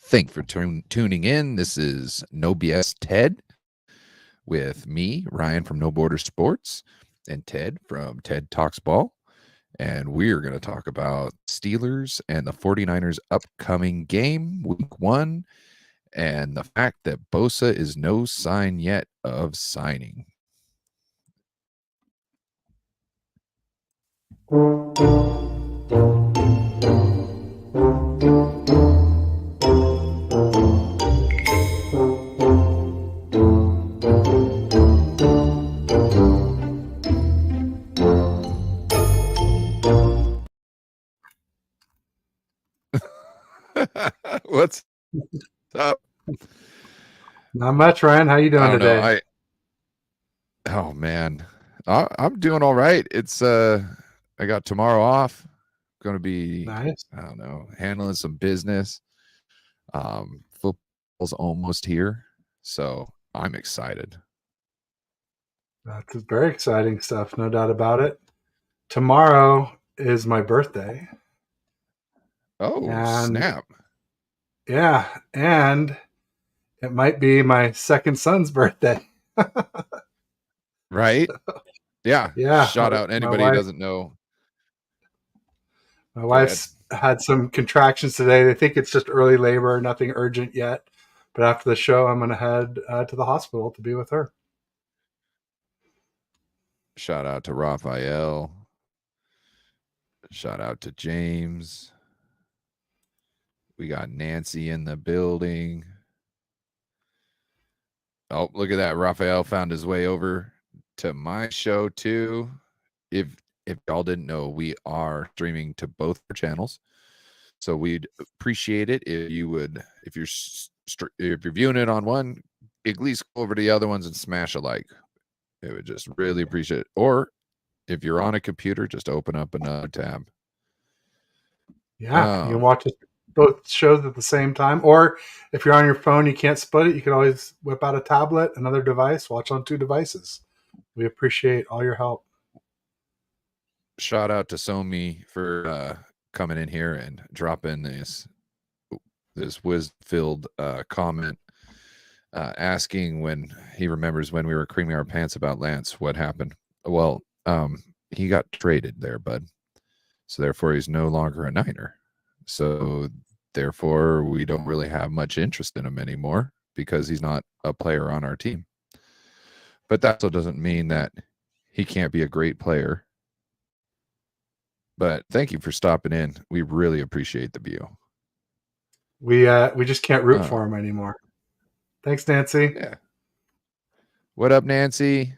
Thank you for tuning in. This is No BS Ted with me, Ryan from No Border Sports, and Ted from Ted Talks Ball. And we're going to talk about Steelers and the 49ers upcoming game, week 1, and the fact that Bosa is no sign yet of signing. What's up? Not much, Ryan. How you doing today? Oh man, I'm doing all right. It's I got tomorrow off. Going to be Nice. I don't know, handling some business. Football's almost here, so I'm excited. That's very exciting stuff, no doubt about it. Tomorrow is my birthday. Oh, And snap. yeah, and it might be my second son's birthday. Right? Yeah. Yeah, Shout out my anybody who wife doesn't know. my Go ahead. wife's had some contractions today. They think it's just early labor, nothing urgent yet. But after the show, I'm going to head to the hospital to be with her. Shout out to Raphael. Shout out to James. We got Nancy in the building. Oh, look at that. Raphael found his way over to my show too. If y'all didn't know, we are streaming to both our channels. So we'd appreciate it if you would, if you're viewing it on one, at least go over to the other ones and smash a like. It would just really appreciate it. Or if you're on a computer, just open up another tab. Yeah, you can watch both shows at the same time. Or if you're on your phone, you can't split it. You can always whip out a tablet, another device, watch on 2 devices. We appreciate all your help. Shout out to Somi for coming in here and dropping this whiz-filled comment, asking when he remembers when we were creaming our pants about Lance, what happened. Well, he got traded there, bud. So therefore, he's no longer a Niner. So therefore, we don't really have much interest in him anymore because he's not a player on our team. But that still doesn't mean that he can't be a great player. But thank you for stopping in. We really appreciate the view. We just can't root for him anymore. Thanks, Nancy. Yeah. What up, Nancy?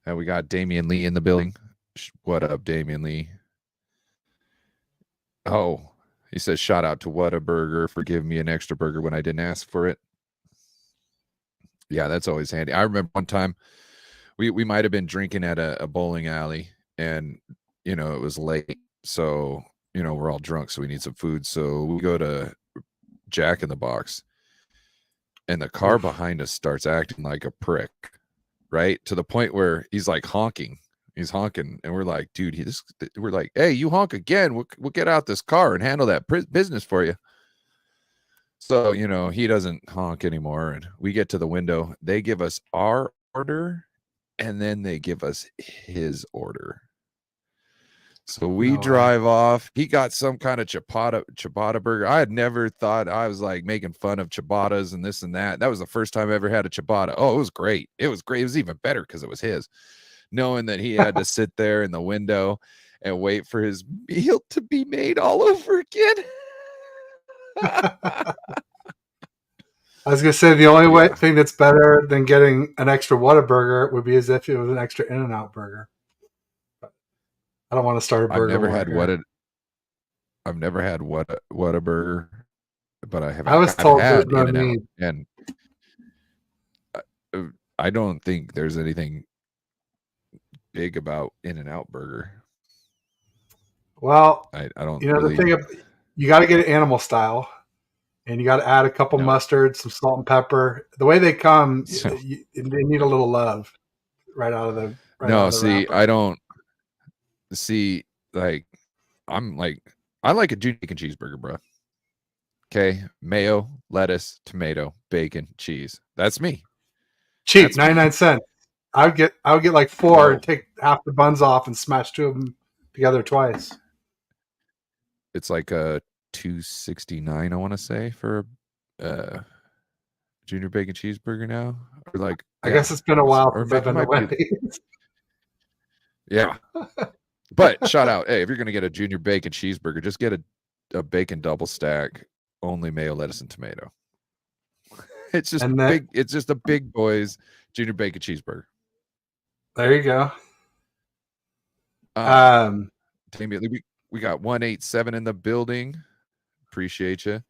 And we got Damian Lee in the building. What up, Damian Lee? Oh, he says, shout out to Whataburger for giving me an extra burger when I didn't ask for it. Yeah, that's always handy. I remember one time we might have been drinking at a bowling alley and, it was late. So, we're all drunk, so we need some food. So we go to Jack in the Box and the car behind us starts acting like a prick, right? To the point where he's like honking. He's honking, and we're like, dude, we're like, hey, you honk again, we'll get out this car and handle that business for you. So, he doesn't honk anymore, and we get to the window. They give us our order, and then they give us his order. So we drive off. He got some kind of ciabatta burger. I had never thought, I was like making fun of ciabattas and this and that. That was the first time I ever had a ciabatta. Oh, it was great. It was great. It was even better because it was his. Knowing that he had to sit there in the window and wait for his meal to be made all over again. I was going to say the only thing that's better than getting an extra Whataburger would be as if it was an extra In-N-Out burger. I don't want to start a burger. I've never had Whataburger, but I have. I was told had there's no need. And I don't think there's anything big about In-N-Out burger. Well, I don't. The thing you got to get it animal style, and you got to add a couple mustard, some salt and pepper. The way they come, they need a little love right out of the. See, I don't see. Like, I like a junior bacon cheeseburger, bro. Okay, mayo, lettuce, tomato, bacon, cheese. That's me. Cheap, That's 99 me. cents. I would get like 4 Well, and take half the buns off and smash 2 of them together twice. it's like a $2.69, I want to say, for a junior bacon cheeseburger now, or like I guess it's been a while or since I've it been to might be, Wendy's. yeah. But shout out, hey, if you're gonna get a junior bacon cheeseburger, just get a bacon double stack, only mayo, lettuce, and tomato. It's just And then big. It's just a big boys junior bacon cheeseburger. there you go. Tammy, we got 187 in the building. Appreciate you.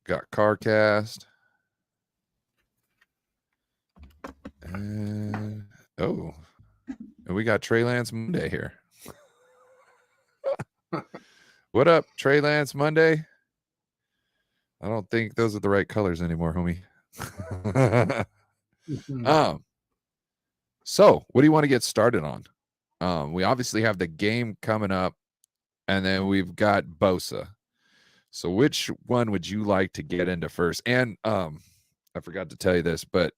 Got CarCast. And oh, and we got Trey Lance Monday here. What up, Trey Lance Monday? I don't think those are the right colors anymore, homie. So what do you want to get started on? We obviously have the game coming up, and then we've got Bosa. So which one would you like to get into first? And I forgot to tell you this, but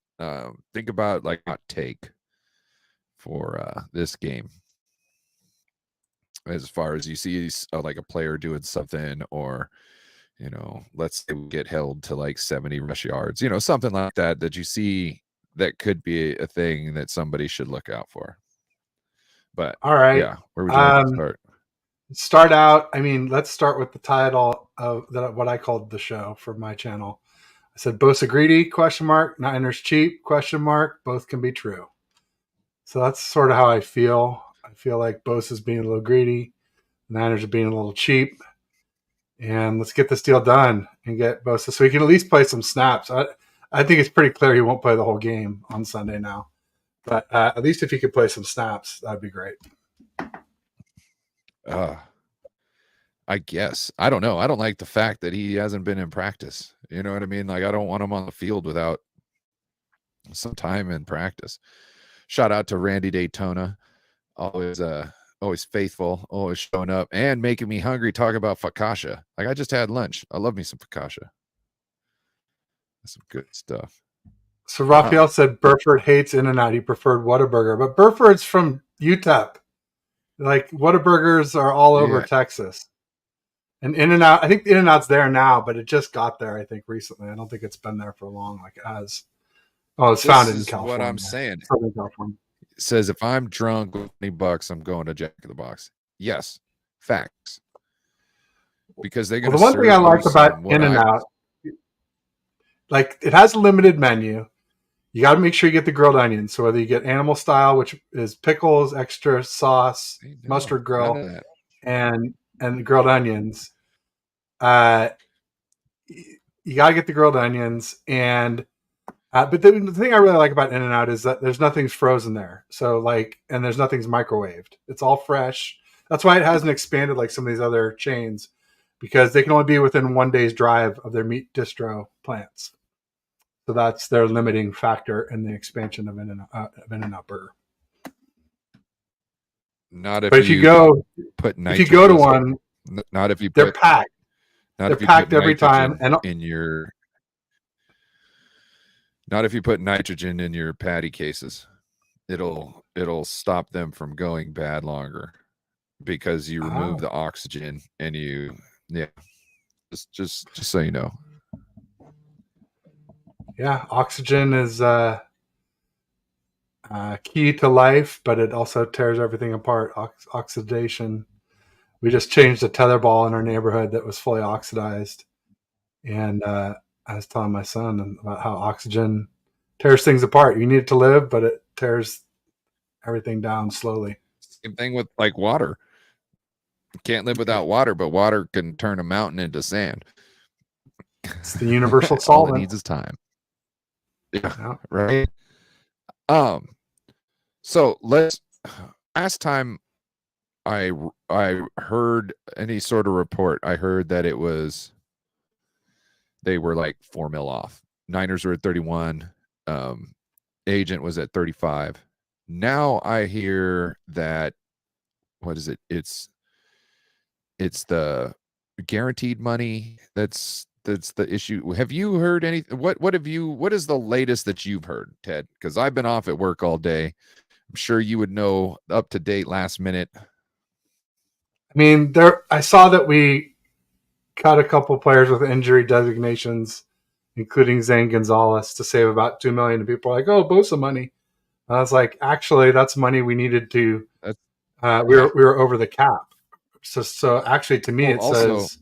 think about like hot take for this game. As far as you see like a player doing something, or let's say we get held to like 70 rush yards, something like that you see that could be a thing that somebody should look out for. But all right, yeah, where would you like to start? Start out. I mean, let's start with the title of what I called the show for my channel. I said Bosa greedy ? Niners cheap ? Both can be true. So that's sort of how I feel. I feel like Bosa's being a little greedy, Niners are being a little cheap, and let's get this deal done and get Bosa so he can at least play some snaps. I think it's pretty clear he won't play the whole game on Sunday now, but at least if he could play some snaps, that'd be great. I guess. I don't know. I don't like the fact that he hasn't been in practice. You know what I mean? Like, I don't want him on the field without some time in practice. Shout out to Randy Daytona. Always faithful, always showing up and making me hungry. Talk about focaccia. Like, I just had lunch. I love me some focaccia. That's some good stuff. So Raphael said Burford hates In-N-Out. He preferred Whataburger, but Burford's from UTEP. Like, Whataburgers are all over Texas. And In-N-Out, I think In-N-Out's there now, but it just got there, I think, recently. I don't think it's been there for long like it has. Oh, it's founded in California. What I'm saying. Southern California. It says if I'm drunk with $20, I'm going to Jack in the Box. Yes, facts. Because they're going to. The one thing I like about In-N-Out, like, it has a limited menu. You got to make sure you get the grilled onions. So whether you get animal style, which is pickles, extra sauce, mustard grill, and the grilled onions, you got to get the grilled onions. And but the thing I really like about In-N-Out is that there's nothing's frozen there. So and there's nothing's microwaved. It's all fresh. That's why it hasn't expanded like some of these other chains, because they can only be within 1 day's drive of their meat distro plants. So that's their limiting factor in the expansion of In-N-Out Burger. Not if, but if you go to one, not if you they're packed. Not they're if you packed put every time, and not if you put nitrogen in your patty cases. It'll stop them from going bad longer, because you remove the oxygen and just so you know. Yeah, oxygen is key to life, but it also tears everything apart. Oxidation. We just changed a tetherball in our neighborhood that was fully oxidized, and I was telling my son about how oxygen tears things apart. You need it to live, but it tears everything down slowly. Same thing with like water. You can't live without water, but water can turn a mountain into sand. It's the universal solvent. All it needs is time. Yeah, right. So last time I heard any sort of report, I heard that they were like 4 mil off. Niners were at 31. Agent was at 35. Now I hear that, what is it? It's the guaranteed money that's that's the issue. Have you heard any? What is the latest that you've heard, Ted? Because I've been off at work all day. I'm sure you would know up to date, last minute. I mean, I saw that we cut a couple players with injury designations, including Zane Gonzalez, to save about $2 million. And people are like, "Oh, Bosa money." And I was like, "Actually, that's money we needed to. We were over the cap." So actually, to me, it also, says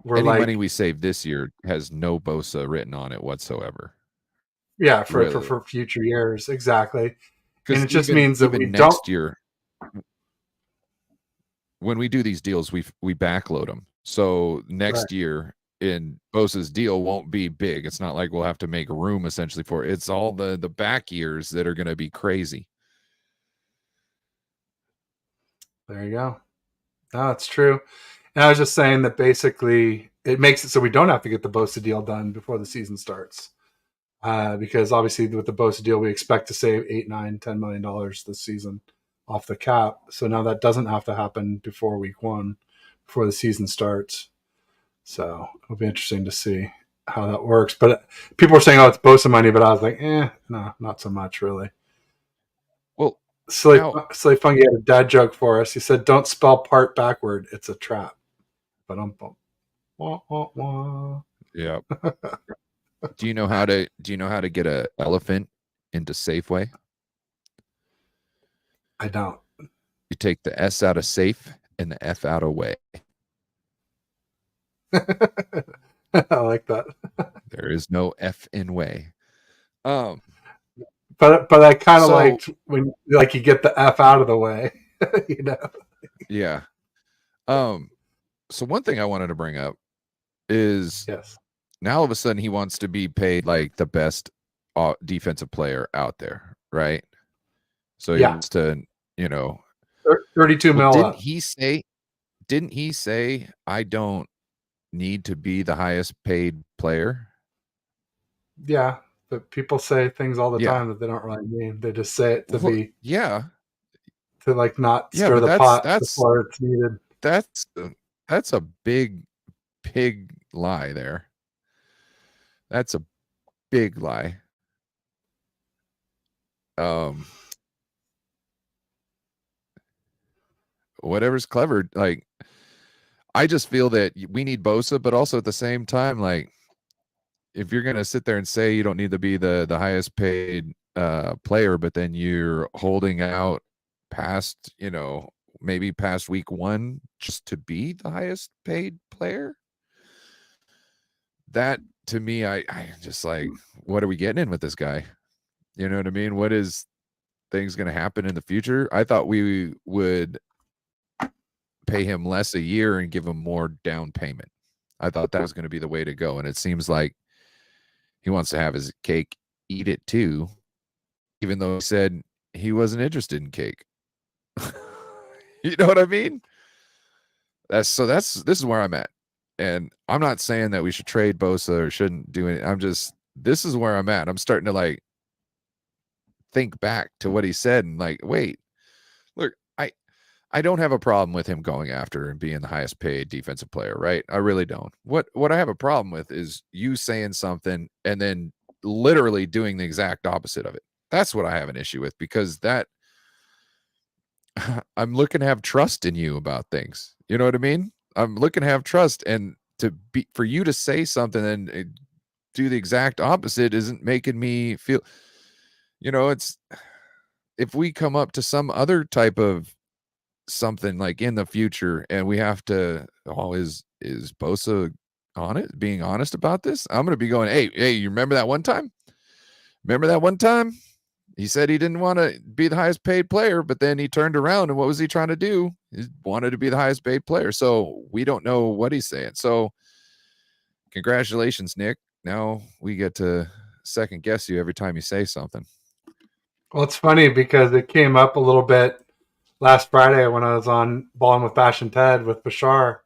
we're any like money we save this year has no Bosa written on it whatsoever. Yeah, for future years, exactly. And it just means that we next year, when we do these deals, we backload them. So next year in Bosa's deal won't be big. It's not like we'll have to make room essentially for it. It's all the back years that are going to be crazy. There you go. No, it's true. And I was just saying that basically it makes it so we don't have to get the Bosa deal done before the season starts. Because obviously with the Bosa deal, we expect to save $8, $9, $10 million this season off the cap. So now that doesn't have to happen before week 1, before the season starts. So it'll be interesting to see how that works. But people were saying, "Oh, it's Bosa money," but I was like, no, not so much really. Well, Silly Funky had a dad joke for us. He said, "Don't spell part backward. It's a trap." But wah, wah, wah. Yeah. Do you know how to get an elephant into Safeway? I don't. You take the S out of safe and the F out of way. I like that. There is no F in way. But I kind of liked when you get the F out of the way, you know. Yeah. So one thing I wanted to bring up is now all of a sudden he wants to be paid like the best defensive player out there, right? So he wants to, 32 mil. Didn't he say I don't need to be the highest paid player? Yeah, but people say things all the time that they don't really mean. They just say it to be to not stir the pot before it's needed. That's a big lie there. That's a big lie. Whatever's clever, like I just feel that we need Bosa, but also at the same time, like if you're gonna sit there and say you don't need to be the highest paid player, but then you're holding out past, maybe past week 1 just to be the highest paid player, that to me, I just like, what are we getting in with this guy? You know what I mean? What is things going to happen in the future? I thought we would pay him less a year and give him more down payment. I thought that was going to be the way to go. And it seems like he wants to have his cake, eat it too, even though he said he wasn't interested in cake. You know what I mean? This is where I'm at. And I'm not saying that we should trade Bosa or shouldn't do it. This is where I'm at. I'm starting to like think back to what he said and like, wait, look, I don't have a problem with him going after and being the highest paid defensive player, right? I really don't. What I have a problem with is you saying something and then literally doing the exact opposite of it. That's what I have an issue with, because that I'm looking to have trust in you about things. You know what I mean? I'm looking to have trust, and for you to say something and do the exact opposite isn't making me feel, it's, if we come up to some other type of something like in the future and we have to, is Bosa being honest about this? I'm going to be going, hey, you remember that one time? He said he didn't want to be the highest paid player, but then he turned around and what was he trying to do? He wanted to be the highest paid player. So we don't know what he's saying. So congratulations, Nick. Now we get to second guess you every time you say something. Well, it's funny because it came up a little bit last Friday when I was on Balling with Bash and Ted with Bashar.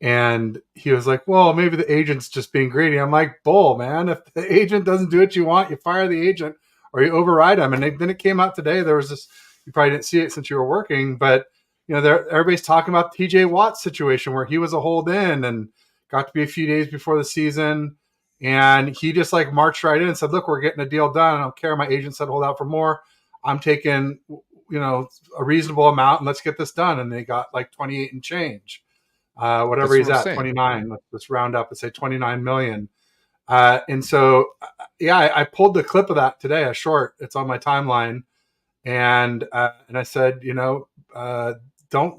And he was like, well, maybe the agent's just being greedy. I'm like, bull, man. If the agent doesn't do what you want, you fire the agent or you override them. And then it came out today. There was this, you probably didn't see it since you were working, but everybody's talking about the TJ Watt situation where he was a hold in and got to be a few days before the season. And he just like marched right in and said, look, we're getting a deal done. I don't care. My agent said, hold out for more. I'm taking, a reasonable amount and let's get this done. And they got like 28 and change, whatever he's at, 29. Let's just round up and say 29 million. And so, I pulled the clip of that today, a short. It's on my timeline, and I said, don't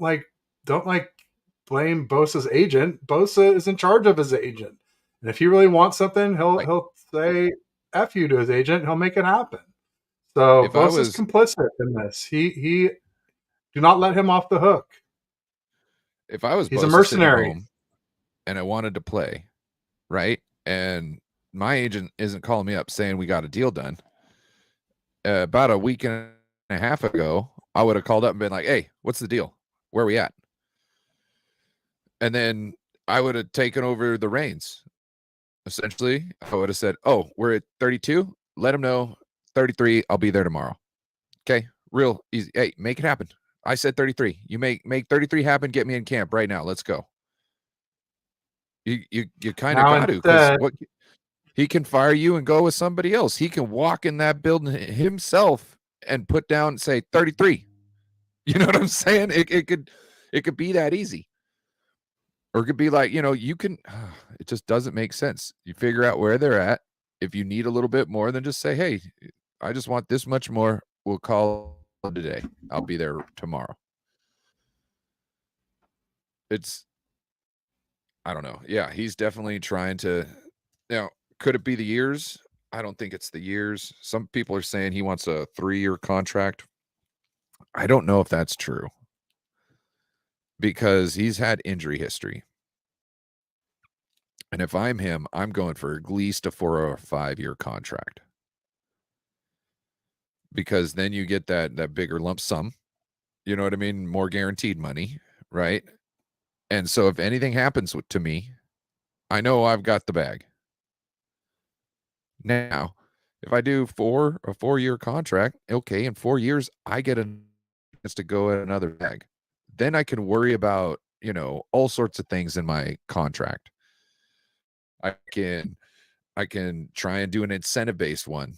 blame Bosa's agent. Bosa is in charge of his agent, and if he really wants something, he'll say "F you" to his agent. He'll make it happen. So Bosa's complicit in this. He do not let him off the hook. If I was, he's a mercenary, and I wanted to play, right? And my agent isn't calling me up saying we got a deal done. About a week and a half ago, I would have called up and been like, hey, what's the deal? Where are we at? And then I would have taken over the reins. Essentially, I would have said, oh, we're at 32. Let him know 33. I'll be there tomorrow. Okay. Real easy. Hey, make it happen. I said 33. You make 33 happen. Get me in camp right now. Let's go. You kind of got to, because what he can fire you and go with somebody else. He can walk in that building himself and put down, say 33. You know what I'm saying? It could be that easy. Or it could be like, you can, it just doesn't make sense. You figure out where they're at. If you need a little bit more, then just say, hey, I just want this much more. We'll call it today. I'll be there tomorrow. I don't know. Yeah, he's definitely trying to, could it be the years? I don't think it's the years. Some people are saying he wants a 3-year contract. I don't know if that's true, because he's had injury history. And if I'm him, I'm going for at least a 4 or 5-year contract, because then you get that bigger lump sum. You know what I mean? More guaranteed money, right? And so if anything happens to me, I know I've got the bag. Now, if I do a 4-year contract, okay, in 4 years, I get a chance to go at another bag. Then I can worry about, all sorts of things in my contract. I can try and do an incentive-based one,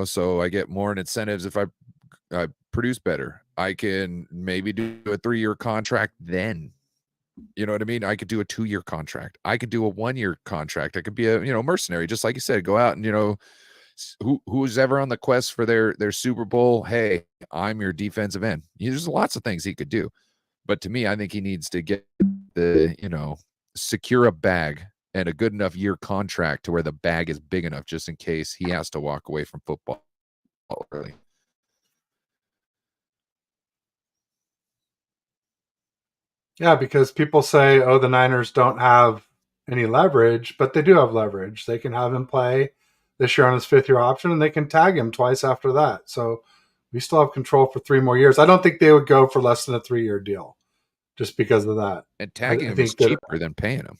so I get more in incentives if I produce better. I can maybe do a 3-year contract then. You know what I mean? I could do a 2-year contract. I could do a 1-year contract. I could be a, mercenary, just like you said, go out and, who's ever on the quest for their Super Bowl. Hey, I'm your defensive end. There's lots of things he could do. But to me, I think he needs to get secure a bag and a good enough year contract to where the bag is big enough, just in case he has to walk away from football early. Yeah, because people say, oh, the Niners don't have any leverage, but they do have leverage. They can have him play this year on his 5th-year option, and they can tag him twice after that. So we still have control for 3 more years. I don't think they would go for less than a 3-year deal just because of that. And tagging him is cheaper than paying him.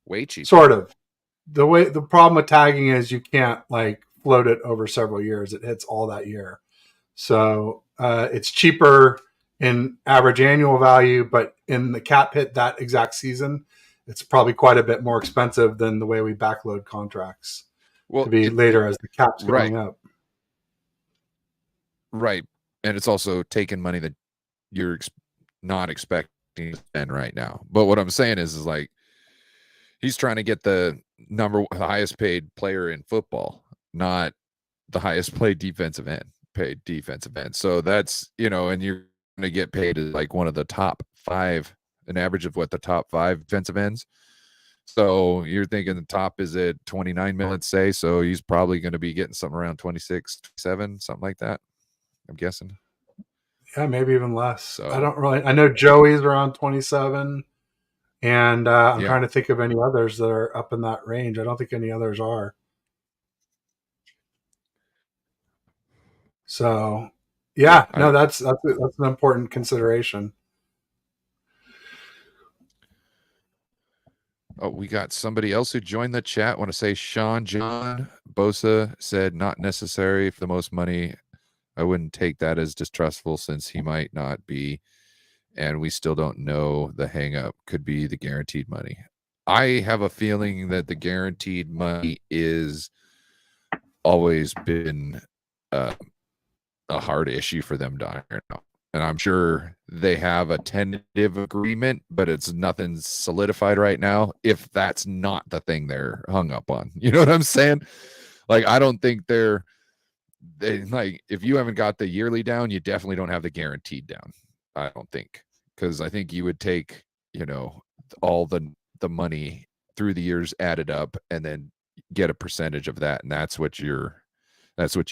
Way cheaper. Sort of. The problem with tagging is you can't float it over several years. It hits all that year. So it's cheaper in average annual value, but in the cap hit that exact season, it's probably quite a bit more expensive than the way we backload contracts to be later as the cap's going up. Right. And it's also taking money that you're not expecting to spend right now. But what I'm saying is he's trying to get the highest paid player in football, not the highest paid defensive end. So that's, and you're going to get paid as one of the top 5, an average of what the top 5 defensive ends. So you're thinking the top is at 29 million, say, so he's probably going to be getting something around 26, 27, something like that, I'm guessing. Yeah, maybe even less. So, I know Joey's around 27, and I'm trying to think of any others that are up in that range. I don't think any others are. So, that's an important consideration. Oh, we got somebody else who joined the chat. Want to say Sean John Bosa said not necessary for the most money. I wouldn't take that as distrustful since he might not be, and we still don't know the hang up. Could be the guaranteed money. I have a feeling that the guaranteed money is always been a hard issue for them down here now. And I'm sure they have a tentative agreement, but it's nothing solidified right now. If that's not the thing they're hung up on, you know what I'm saying? Like, I don't think they like, if you haven't got the yearly down, you definitely don't have the guaranteed down. I don't think, because I think you would take, all the money through the years added up and then get a percentage of that, and that's what you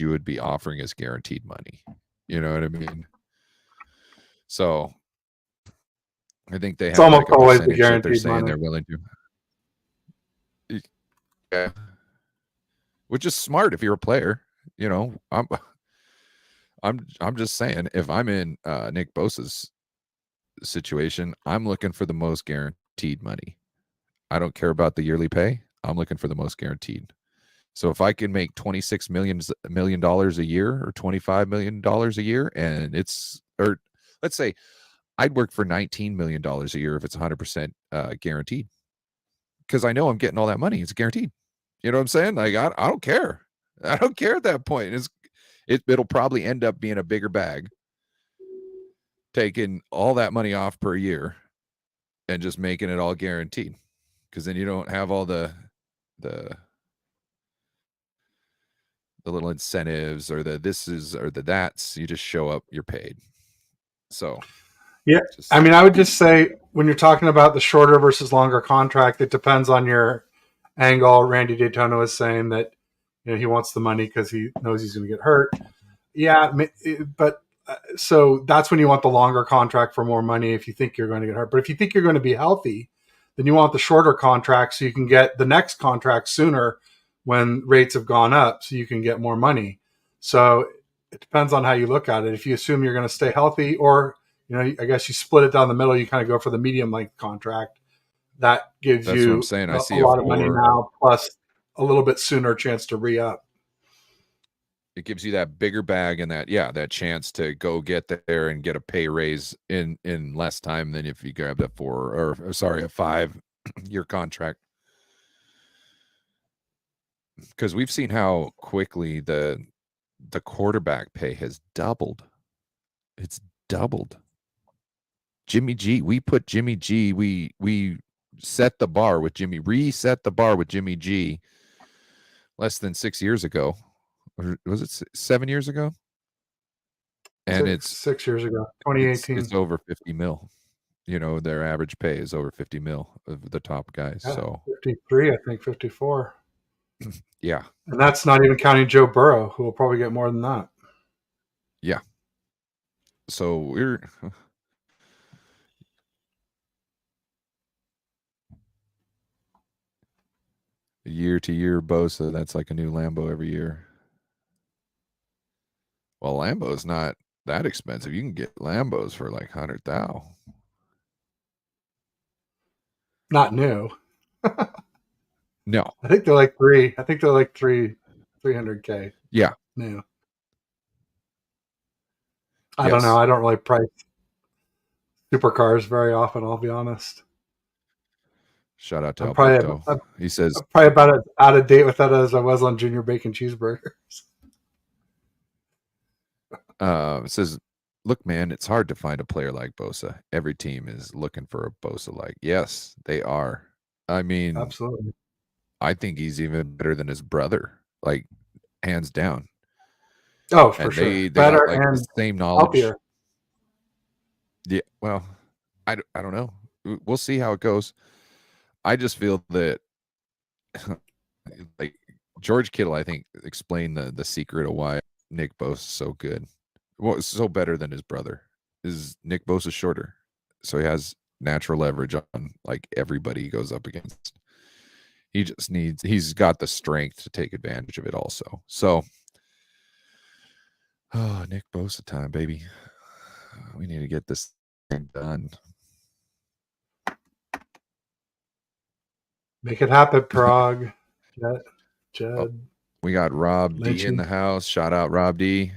would be offering as guaranteed money. You know what I mean? So I think they have like a percentage that they're saying money. They're willing to. Yeah. Which is smart if you're a player. I'm just saying, if I'm in Nick Bosa's situation, I'm looking for the most guaranteed money. I don't care about the yearly pay. I'm looking for the most guaranteed. So if I can make $26 million a year or $25 million a year, and or let's say I'd work for $19 million a year if it's 100% guaranteed, because I know I'm getting all that money. It's guaranteed. You know what I'm saying? Like, I don't care. I don't care at that point. It'll probably end up being a bigger bag, taking all that money off per year and just making it all guaranteed, because then you don't have all the little incentives or the thises or the that's. You just show up, you're paid. So yeah, I mean, I would just say, when you're talking about the shorter versus longer contract, it depends on your angle. Randy Daytona was saying that he wants the money because he knows he's going to get hurt. Yeah, but so that's when you want the longer contract for more money if you think you're going to get hurt. But if you think you're going to be healthy, then you want the shorter contract so you can get the next contract sooner when rates have gone up, so you can get more money. So it depends on how you look at it. If you assume you're going to stay healthy, or I guess you split it down the middle, you kind of go for the medium length contract. That gives you what I'm saying. I see a lot of money now, plus a little bit sooner chance to re-up. It gives you that bigger bag and that chance to go get there and get a pay raise in less time than if you grab a 5-year contract. Because we've seen how quickly the quarterback pay has doubled. It's doubled. Jimmy G, we put Jimmy G, we set the bar with reset the bar with Jimmy G less than 6 years ago. Or was it 7 years ago? And it's 6 years ago, 2018. It's over 50 mil. Their average pay is over 50 mil of the top guys. Yeah, so 53, I think 54. Yeah. And that's not even counting Joe Burrow, who will probably get more than that. Yeah. So we're year to year Bosa, that's like a new Lambo every year. Well, Lambo's not that expensive. You can get Lambos for like 100,000. Not new. No. I think they're like 300K. Yeah. New. I don't know. I don't really price supercars very often, I'll be honest. Shout out to Alberto. He says, I'm probably about as out of date with that as I was on Junior Bacon Cheeseburgers. It says, look, man, it's hard to find a player like Bosa. Every team is looking for a Bosa like. Yes, they are. I mean, absolutely. I think he's even better than his brother, like hands down. Oh, for sure. They better got, like, and the same knowledge. Healthier. Yeah, well, I don't know. We'll see how it goes. I just feel that like George Kittle, I think, explained the secret of why Nick Bosa is so good. Well, it's so better than his brother. Is Nick Bosa shorter, so he has natural leverage on like everybody he goes up against. He's got the strength to take advantage of it also. So, Nick Bosa time, baby. We need to get this thing done. Make it happen, Prague. Jed. Oh, we got Rob D in the house. Shout out Rob D.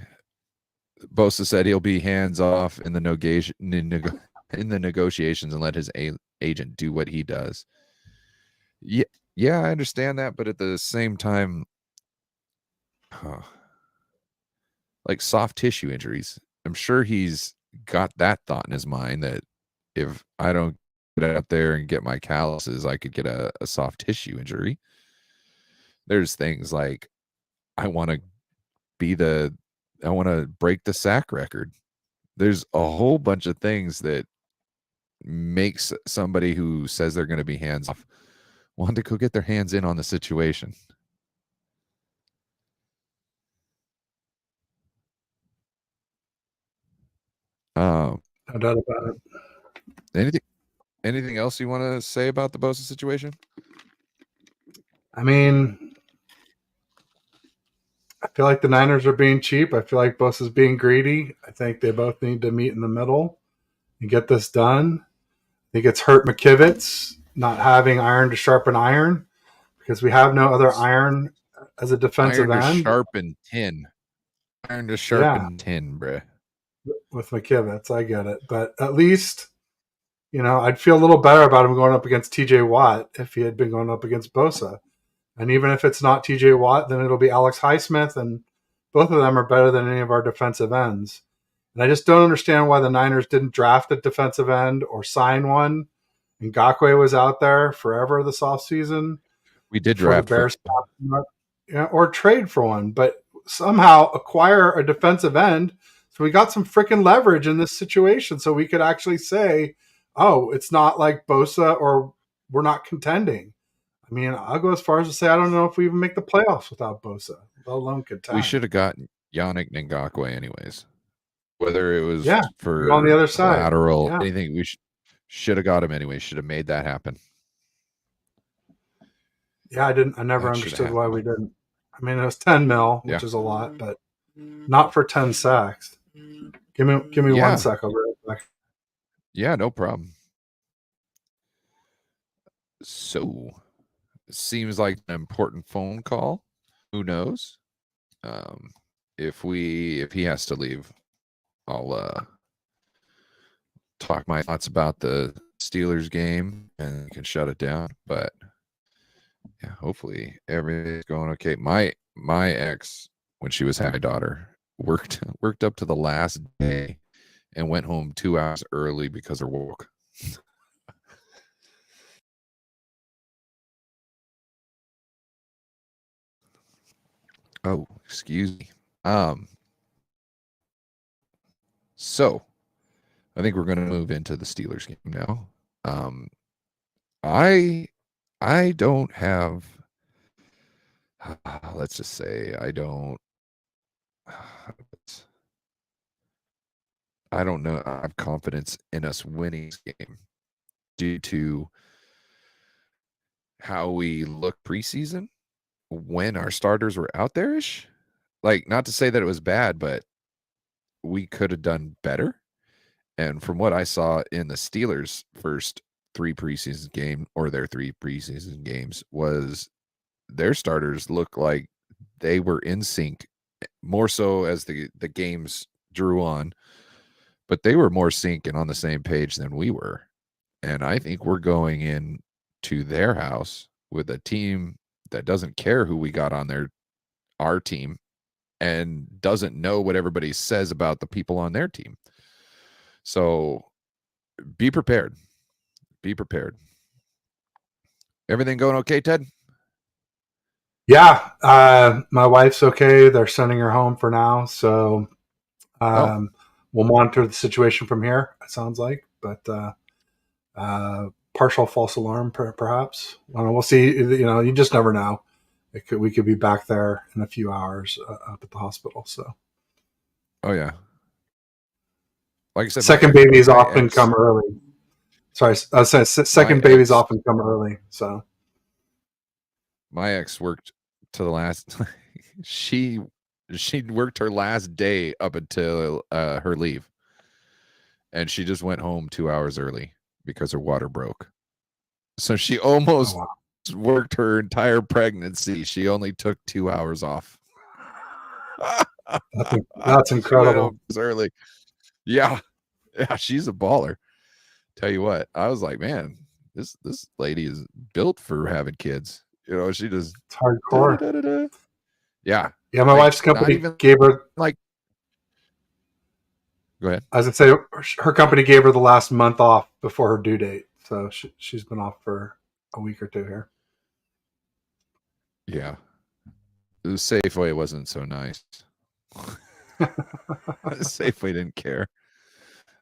Bosa said he'll be hands off in the negotiations and let his agent do what he does. Yeah, I understand that, but at the same time, like soft tissue injuries, I'm sure he's got that thought in his mind that if I don't get out there and get my calluses, I could get a soft tissue injury. There's things like I want to I want to break the sack record. There's a whole bunch of things that makes somebody who says they're going to be hands off want to go get their hands in on the situation. No doubt about it. Anything else you want to say about the Bosa situation? I mean, I feel like the Niners are being cheap. I feel like Bosa's being greedy. I think they both need to meet in the middle and get this done. I think it's hurt McKivitz not having iron to sharpen iron because we have no other iron as a defensive iron to end. Sharpen tin. Iron to sharpen tin, bruh. With McKivitz, I get it. But at least, I'd feel a little better about him going up against TJ Watt if he had been going up against Bosa. And even if it's not TJ Watt, then it'll be Alex Highsmith, and both of them are better than any of our defensive ends. And I just don't understand why the Niners didn't draft a defensive end or sign one. Ngakoue was out there forever this offseason. We did draft the Bears or trade for one, but somehow acquire a defensive end. So we got some freaking leverage in this situation so we could actually say, oh, it's not like Bosa or we're not contending. I mean, I'll go as far as to say I don't know if we even make the playoffs without Bosa, let alone contend. We should have gotten Yannick Ngakoue anyways. Whether it was for on the other side, collateral, anything, we should have got him anyway. Should have made that happen. Yeah, I never understood why we didn't. I mean, it was 10 mil, which is a lot, but not for 10 sacks. Give me 1 sec. I'll be right back. Yeah, no problem. So, it seems like an important phone call. Who knows? If he has to leave, I'll talk my thoughts about the Steelers game and can shut it down. But yeah, hopefully everything's going okay. My ex, when she was having my daughter, worked up to the last day and went home 2 hours early because her work. Oh, excuse me. So I think we're going to move into the Steelers game now. I don't have, let's just say I don't know. I have confidence in us winning this game due to how we look preseason when our starters were out there-ish. Like, not to say that it was bad, but we could have done better. And from what I saw in the Steelers' first their 3 preseason games, was their starters look like they were in sync, more so as the games drew on, but they were more sync and on the same page than we were. And I think we're going in to their house with a team that doesn't care who we got on our team and doesn't know what everybody says about the people on their team. So be prepared. Be prepared. Everything going okay, Ted? Yeah. My wife's okay. They're sending her home for now. So we'll monitor the situation from here, it sounds like. But partial false alarm, perhaps. We'll see. You just never know. We could be back there in a few hours up at the hospital. So. Oh, yeah. Like I said, second babies often come early. Sorry, I was saying second babies often come early. So my ex worked to the last. she worked her last day up until her leave, and she just went home 2 hours early because her water broke. So she almost worked her entire pregnancy. She only took 2 hours off. That's incredible. Early. Yeah, she's a baller. Tell you what, I was like, man, this lady is built for having kids. She just it's hardcore. Yeah. Yeah, my wife's company gave her like. Go ahead. I was gonna say her company gave her the last month off before her due date, so she's been off for a week or two here. Yeah, the Safeway wasn't so nice. Safeway didn't care.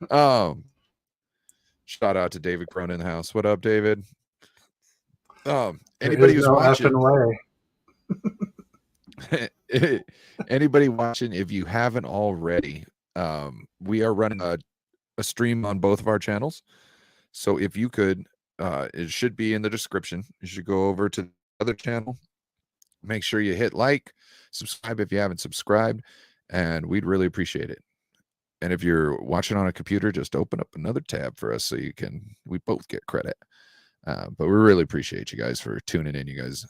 Shout out to David Cronin in the house. What up, David? Anybody who's watching, anybody watching, if you haven't already, we are running a stream on both of our channels. So if you could, it should be in the description. You should go over to the other channel. Make sure you hit like, subscribe if you haven't subscribed, and we'd really appreciate it. And if you're watching on a computer, just open up another tab for us so we both get credit. But we really appreciate you guys for tuning in. You guys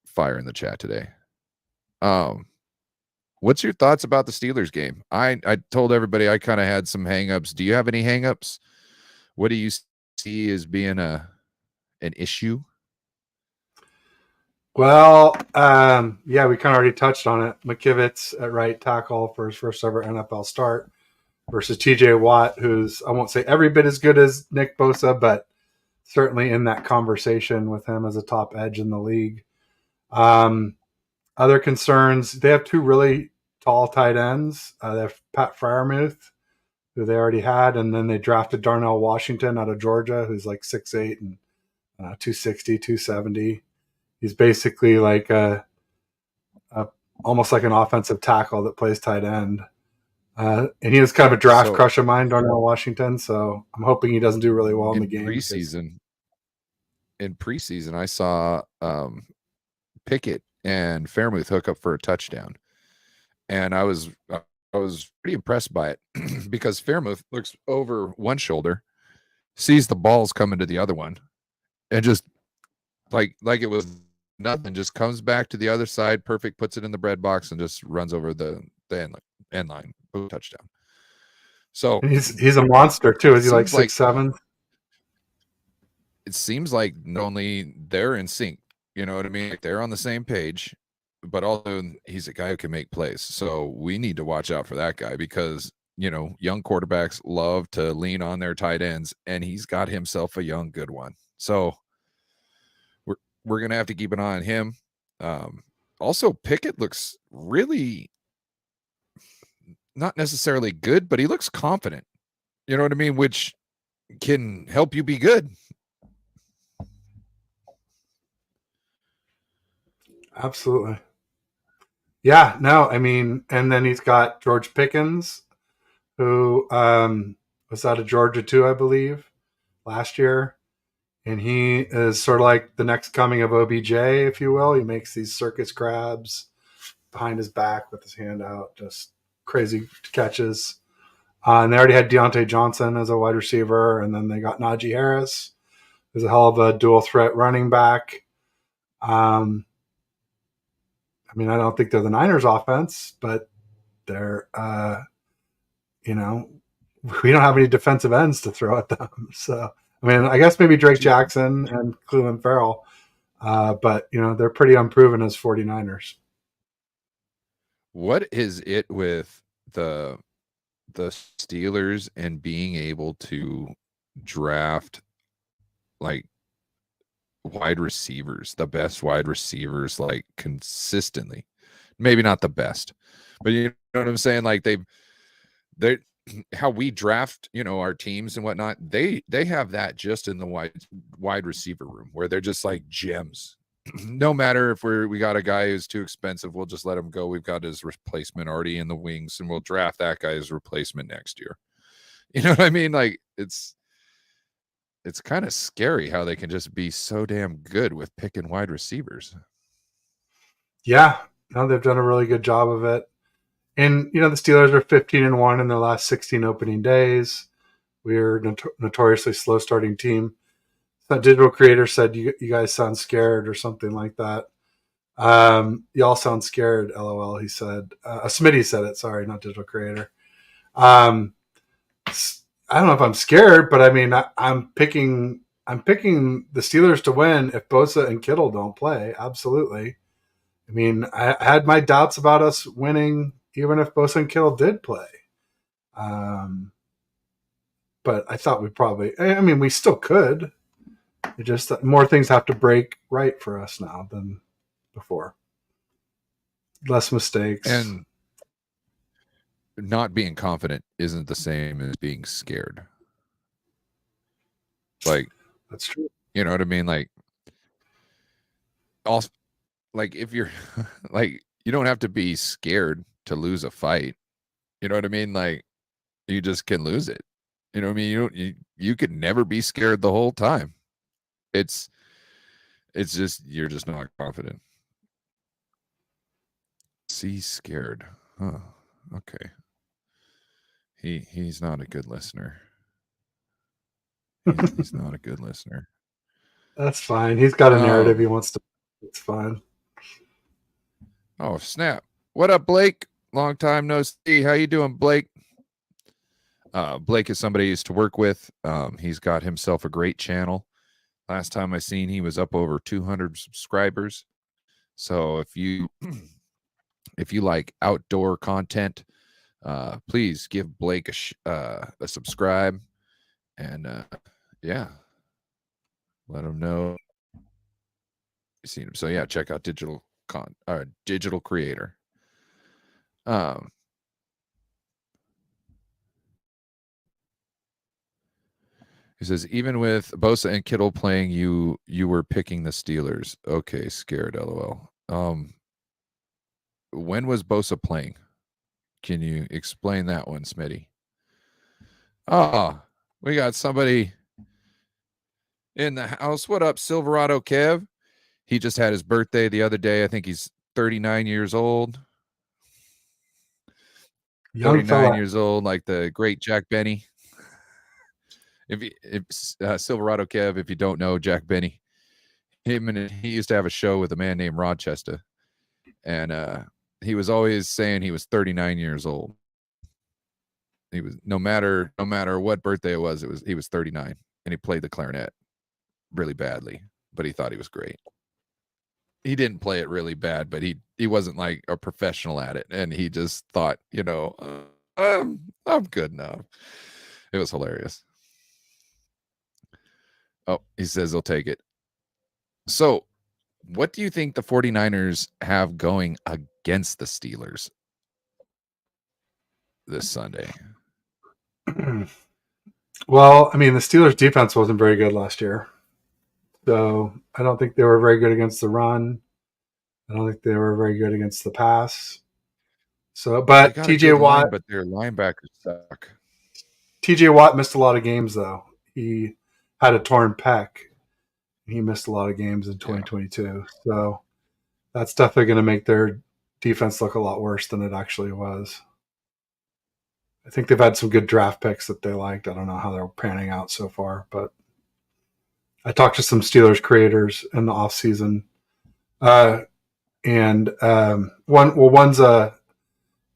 fire in the chat today. What's your thoughts about the Steelers game? I told everybody I kind of had some hangups. Do you have any hangups? What do you see as being an issue? Well, yeah, we kind of already touched on it. McKivitz at right tackle for his first ever NFL start versus TJ Watt, who's, I won't say every bit as good as Nick Bosa, but certainly in that conversation with him as a top edge in the league. Other concerns, they have two really tall tight ends. They have Pat Freiermuth, who they already had, and then they drafted Darnell Washington out of Georgia, who's like 6'8" and 260, 270. He's basically like almost like an offensive tackle that plays tight end. And he was kind of a draft crush of mine, Darnell Washington. So I'm hoping he doesn't do really well in the game. In preseason, I saw Pickett and Freiermuth hook up for a touchdown, and I was pretty impressed by it because Freiermuth looks over one shoulder, sees the balls coming to the other one, and just like it was nothing, just comes back to the other side, perfect, puts it in the bread box, and just runs over the end line. Boom, touchdown. So and he's a monster too. Is he like 6'7"? It seems like not only they're in sync, you know what I mean? Like they're on the same page, but also he's a guy who can make plays. So we need to watch out for that guy because, young quarterbacks love to lean on their tight ends, and he's got himself a young good one. So we're going to have to keep an eye on him. Also, Pickett looks really not necessarily good, but he looks confident. You know what I mean? Which can help you be good. Absolutely. Yeah, no, I mean, and then he's got George Pickens, who was out of Georgia too, I believe, last year. And he is sort of like the next coming of OBJ, if you will. He makes these circus grabs behind his back with his hand out, just crazy catches. And they already had Deontay Johnson as a wide receiver, and then they got Najee Harris, who's a hell of a dual threat running back. I mean, I don't think they're the Niners offense, but they're, we don't have any defensive ends to throw at them. So, I mean, I guess maybe Drake Jackson and Cleveland Farrell, but, they're pretty unproven as 49ers. What is it with the Steelers and being able to draft like wide receivers, the best wide receivers, like consistently? Maybe not the best, but you know what I'm saying? Like they're how we draft, our teams and whatnot. They have that just in the wide receiver room where they're just like gems. No matter if we got a guy who's too expensive, we'll just let him go. We've got his replacement already in the wings, and we'll draft that guy's replacement next year. You know what I mean? Like it's kind of scary how they can just be so damn good with picking wide receivers. Yeah, no, they've done a really good job of it. And, the Steelers are 15-1 in their last 16 opening days. We're notoriously slow starting team. That digital creator said, you guys sound scared or something like that. Y'all sound scared, LOL, he said. Smitty said it, sorry, not digital creator. I don't know if I'm scared, but I mean, I'm picking I'm picking the Steelers to win if Bosa and Kittle don't play. Absolutely. I mean, I had my doubts about us winning even if Bosa and Kittle did play. But I thought we probably, I mean, we still could. It just more things have to break right for us now than before. Less mistakes. And not being confident isn't the same as being scared. Like, that's true. You know what I mean? Like, also, like if you're like, you don't have to be scared to lose a fight. You know what I mean? Like, you just can lose it. You know what I mean? You could never be scared the whole time. It's just you're just not confident. See, scared. Huh. Okay. He's not a good listener. He's not a good listener. That's fine. He's got a narrative he wants to. It's fine. Oh, snap. What up, Blake? Long time no see. How you doing, Blake? Blake is somebody I used to work with. He's got himself a great channel. Last time I seen, he was up over 200 subscribers. So if you like outdoor content, please give Blake a subscribe, and yeah, let him know you seen him. So yeah, check out Digital Creator. He says, even with Bosa and Kittle playing, you were picking the Steelers. Okay, scared, LOL. When was Bosa playing? Can you explain that one, Smitty? Oh, we got somebody in the house. What up, Silverado Kev? He just had his birthday the other day. I think he's 39 years old. Young 39 fella. years old, like the great Jack Benny. If Silverado Kev, if you don't know Jack Benny, he used to have a show with a man named Rochester, and he was always saying he was 39 years old. He was no matter what birthday it was he was 39, and he played the clarinet really badly, but he thought he was great. He didn't play it really bad, but he wasn't like a professional at it, and he just thought, I'm good enough. It was hilarious. Oh, he says he'll take it. So, what do you think the 49ers have going against the Steelers this Sunday? Well, I mean, the Steelers' defense wasn't very good last year. So I don't think they were very good against the run. I don't think they were very good against the pass. So, but TJ Watt, but their linebackers suck. TJ Watt missed a lot of games, though. He had a torn pec. He missed a lot of games in 2022. Yeah. So that's definitely going to make their defense look a lot worse than it actually was. I think they've had some good draft picks that they liked. I don't know how they're panning out so far, but I talked to some Steelers creators in the off season, and one's a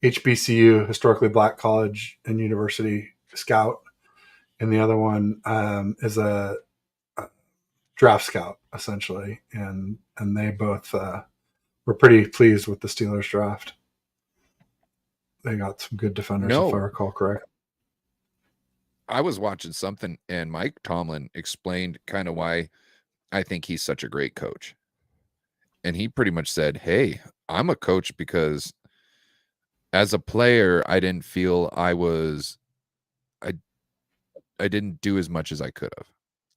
HBCU, historically black college and university scout, and the other one is a draft scout essentially, and they both were pretty pleased with the Steelers draft. They got some good defenders, if I recall correct. I was watching something, and Mike Tomlin explained kind of why I think he's such a great coach. And he pretty much said, hey, I'm a coach because as a player, I didn't feel I didn't do as much as I could have.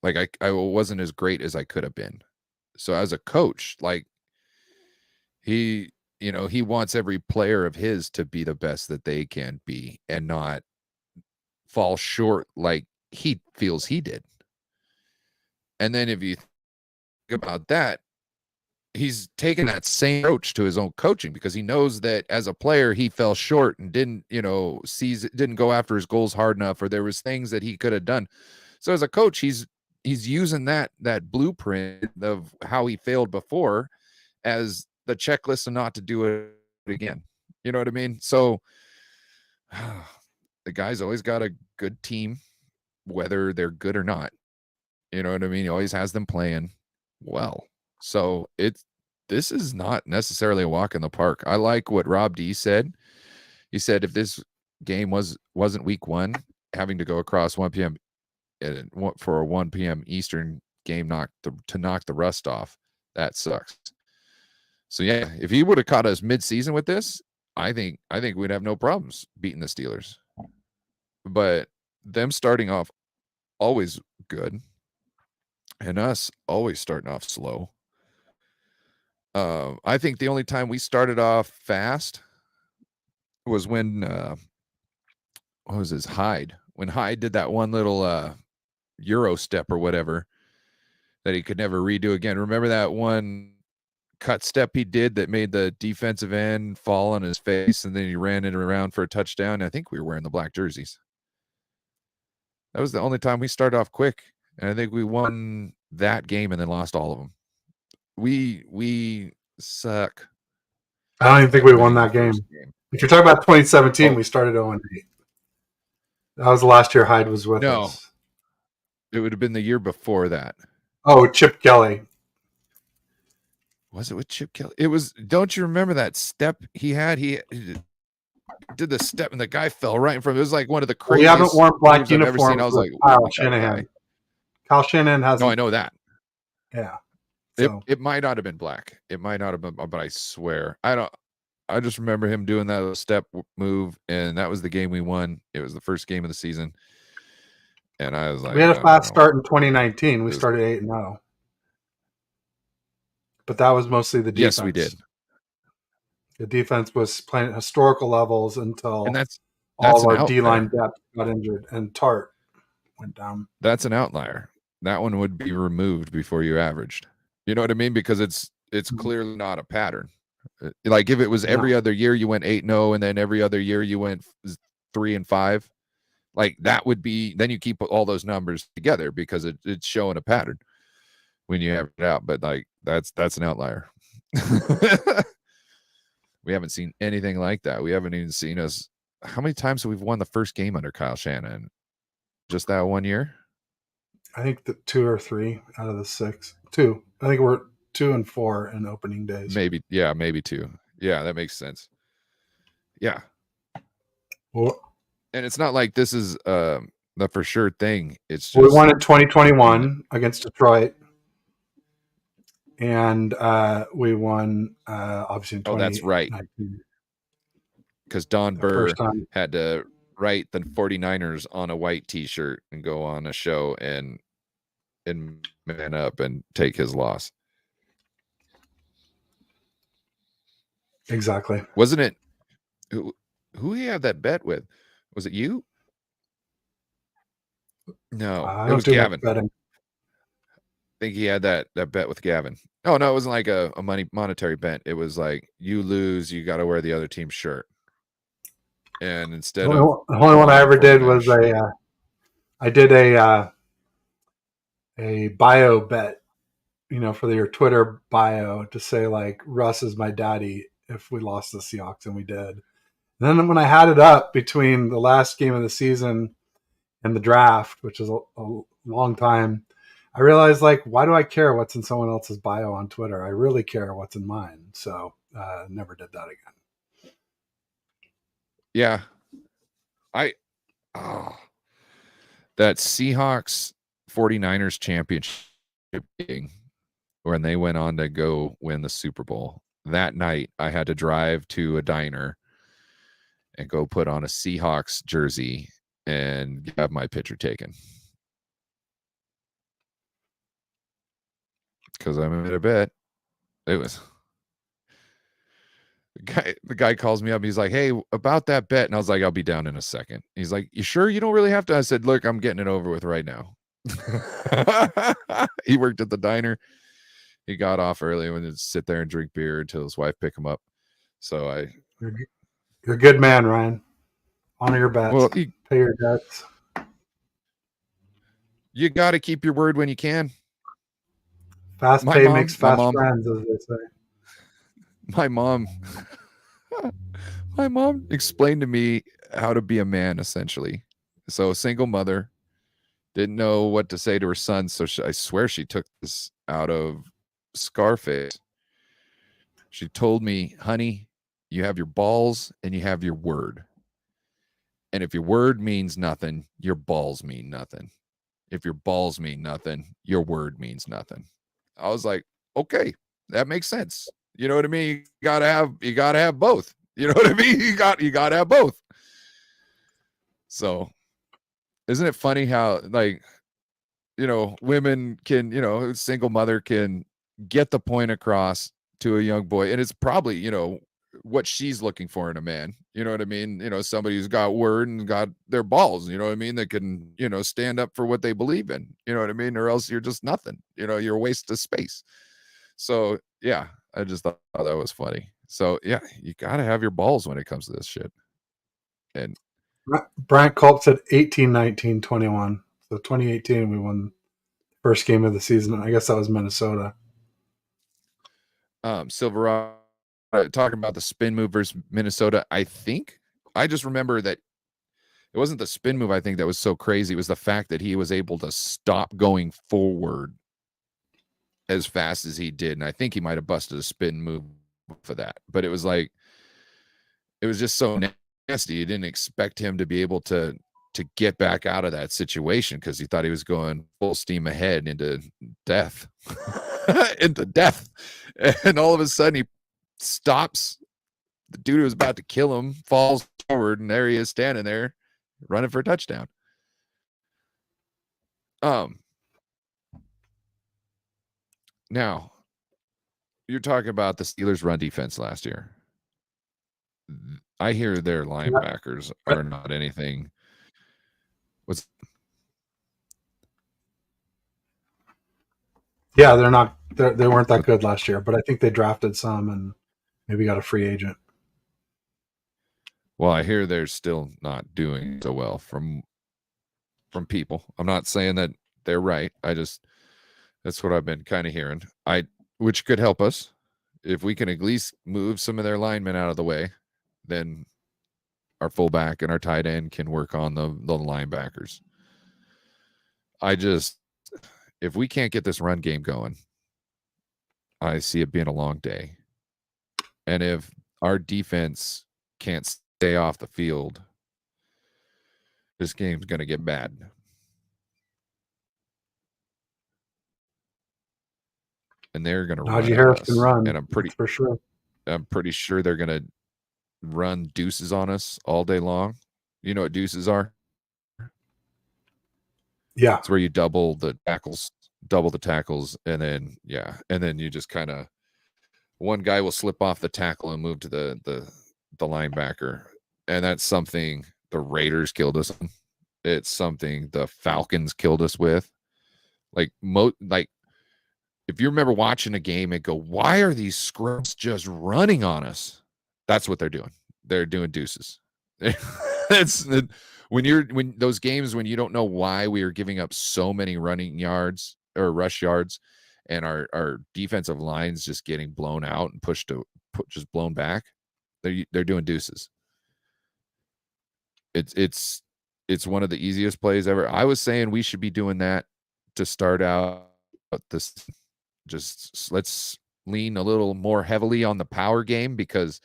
Like I wasn't as great as I could have been. So as a coach, like he wants every player of his to be the best that they can be and not fall short like he feels he did. And then if you think about that, he's taken that same approach to his own coaching because he knows that as a player he fell short and didn't go after his goals hard enough, or there was things that he could have done. So as a coach, he's using that blueprint of how he failed before as the checklist and not to do it again. You know what I mean? So the guy's always got a good team, whether they're good or not. You know what I mean? He always has them playing well. So this is not necessarily a walk in the park. I like what Rob D said. He said if this game wasn't week 1, having to go across 1 p.m. For a 1 p.m. Eastern game to knock the rust off, that sucks. So yeah, if he would have caught us mid-season with this, I think we'd have no problems beating the Steelers. But them starting off always good, and us always starting off slow. I think the only time we started off fast was when what was his Hyde? When Hyde did that one little Euro step or whatever that he could never redo again. Remember that one cut step he did that made the defensive end fall on his face, and then he ran it around for a touchdown? I think we were wearing the black jerseys. That was the only time we started off quick, and I think we won that game and then lost all of them. We suck. I don't even think we won that game. If you're talking about 2017, we started 0-8. That was the last year Hyde was with us. It would have been the year before that. Oh, Chip Kelly. Was it with Chip Kelly? It was. Don't you remember that step he had? He did the step and the guy fell right in front of it. It was like one of the craziest. We haven't worn black uniforms. I was like, Kyle Shanahan. Kyle Shanahan has. No, I know that. Yeah. So. It might not have been black. It might not have been, but I swear I just remember him doing that step move, and that was the game we won. It was the first game of the season, and I was like, we had a fast start in 2019. We started 8-0, but that was mostly the defense. Yes, we did. The defense was playing at historical levels until and that's all our D-line depth got injured, and Tart went down. That's an outlier. That one would be removed before you averaged. You know what I mean? Because it's clearly not a pattern. Like if it was every other year you went 8-0, and then every other year you went 3-5, like that would be, then you keep all those numbers together because it's showing a pattern when you average it out. But like that's an outlier. We haven't seen anything like that. We haven't even seen us. How many times have we won the first game under Kyle Shanahan? Just that one year? I think 2 or 3 out of the 6. 2. I think we're 2 and 4 in opening days. Maybe 2. Yeah, that makes sense. Yeah. Well, and it's not like this is the for sure thing. It's just, we won in 2021 against Detroit, and we won obviously in 2019. Oh, that's right. Because Don Burr had to write the 49ers on a white T-shirt and go on a show and man up and take his loss. Exactly. Wasn't it? Who he had that bet with? Was it you? No, it was Gavin. I think he had that bet with Gavin. Oh no, it wasn't like a monetary bet. It was like you lose, you got to wear the other team's shirt. And instead the only one I ever did was I did a bio bet, for your Twitter bio to say like Russ is my daddy if we lost the Seahawks, and we did. And then when I had it up between the last game of the season and the draft, which is a long time, I realized, like, why do I care what's in someone else's bio on Twitter? I really care what's in mine. So never did that again. Yeah. That Seahawks 49ers championship game when they went on to go win the Super Bowl. That night I had to drive to a diner and go put on a Seahawks jersey and have my picture taken. Because I made a bet. It was the guy calls me up. He's like, "Hey, about that bet," and I was like, "I'll be down in a second." He's like, "You sure you don't really have to?" I said, "Look, I'm getting it over with right now." He worked at the diner. He got off early and would sit there and drink beer until his wife picked him up. So you're a good man, Ryan. Honor your bets. Well, pay your debts. You got to keep your word when you can. Fast pay makes fast friends, as they say. My mom explained to me how to be a man, essentially. So, single mother, Didn't know what to say to her son, so I swear she took this out of Scarface. She told me, honey, you have your balls and you have your word. And if your word means nothing, your balls mean nothing. If your balls mean nothing, your word means nothing. I was like, okay, that makes sense. You know what I mean? You gotta have both. You know what I mean? You gotta have both. So isn't it funny how, like, women can, a single mother can get the point across to a young boy, and it's probably, what she's looking for in a man. You know what I mean? Somebody who's got word and got their balls, you know what I mean? That can, stand up for what they believe in. You know what I mean? Or else you're just nothing. You're a waste of space. So yeah, I just thought that was funny. So yeah, you gotta have your balls when it comes to this shit. And Bryant Culp said 18, 19, 21. So 2018, we won first game of the season. I guess that was Minnesota. Silverado talking about the spin move versus Minnesota. I just remember that it wasn't the spin move, I think, that was so crazy. It was the fact that he was able to stop going forward as fast as he did. And I think he might have busted a spin move for that. But it was just so nasty. You didn't expect him to be able to get back out of that situation because he thought he was going full steam ahead into death. Into death. And all of a sudden he stops. The dude who was about to kill him falls forward, and there he is standing there running for a touchdown. Now, you're talking about the Steelers' run defense last year. I hear their linebackers are not anything. Yeah, they're not. They weren't that good last year, but I think they drafted some and maybe got a free agent. Well, I hear they're still not doing so well from people. I'm not saying that they're right. That's what I've been kind of hearing. Which could help us if we can at least move some of their linemen out of the way. Then our fullback and our tight end can work on the linebackers. If we can't get this run game going, I see it being a long day. And if our defense can't stay off the field, this game's going to get bad. And they're going to run Najee Harris can run, and I'm pretty sure they're going to run deuces on us all day long. You know what deuces are? Yeah. It's where you double the tackles, and then you just kind of, one guy will slip off the tackle and move to the linebacker. And that's something the Raiders killed us on. It's something the Falcons killed us with. Like if you remember watching a game and go, why are these scrubs just running on us? That's what they're doing. They're doing deuces. That's when those games when you don't know why we are giving up so many running yards or rush yards, and our defensive line's just getting blown out and just blown back. They're doing deuces. It's one of the easiest plays ever. I was saying we should be doing that to start out this. Just let's lean a little more heavily on the power game, because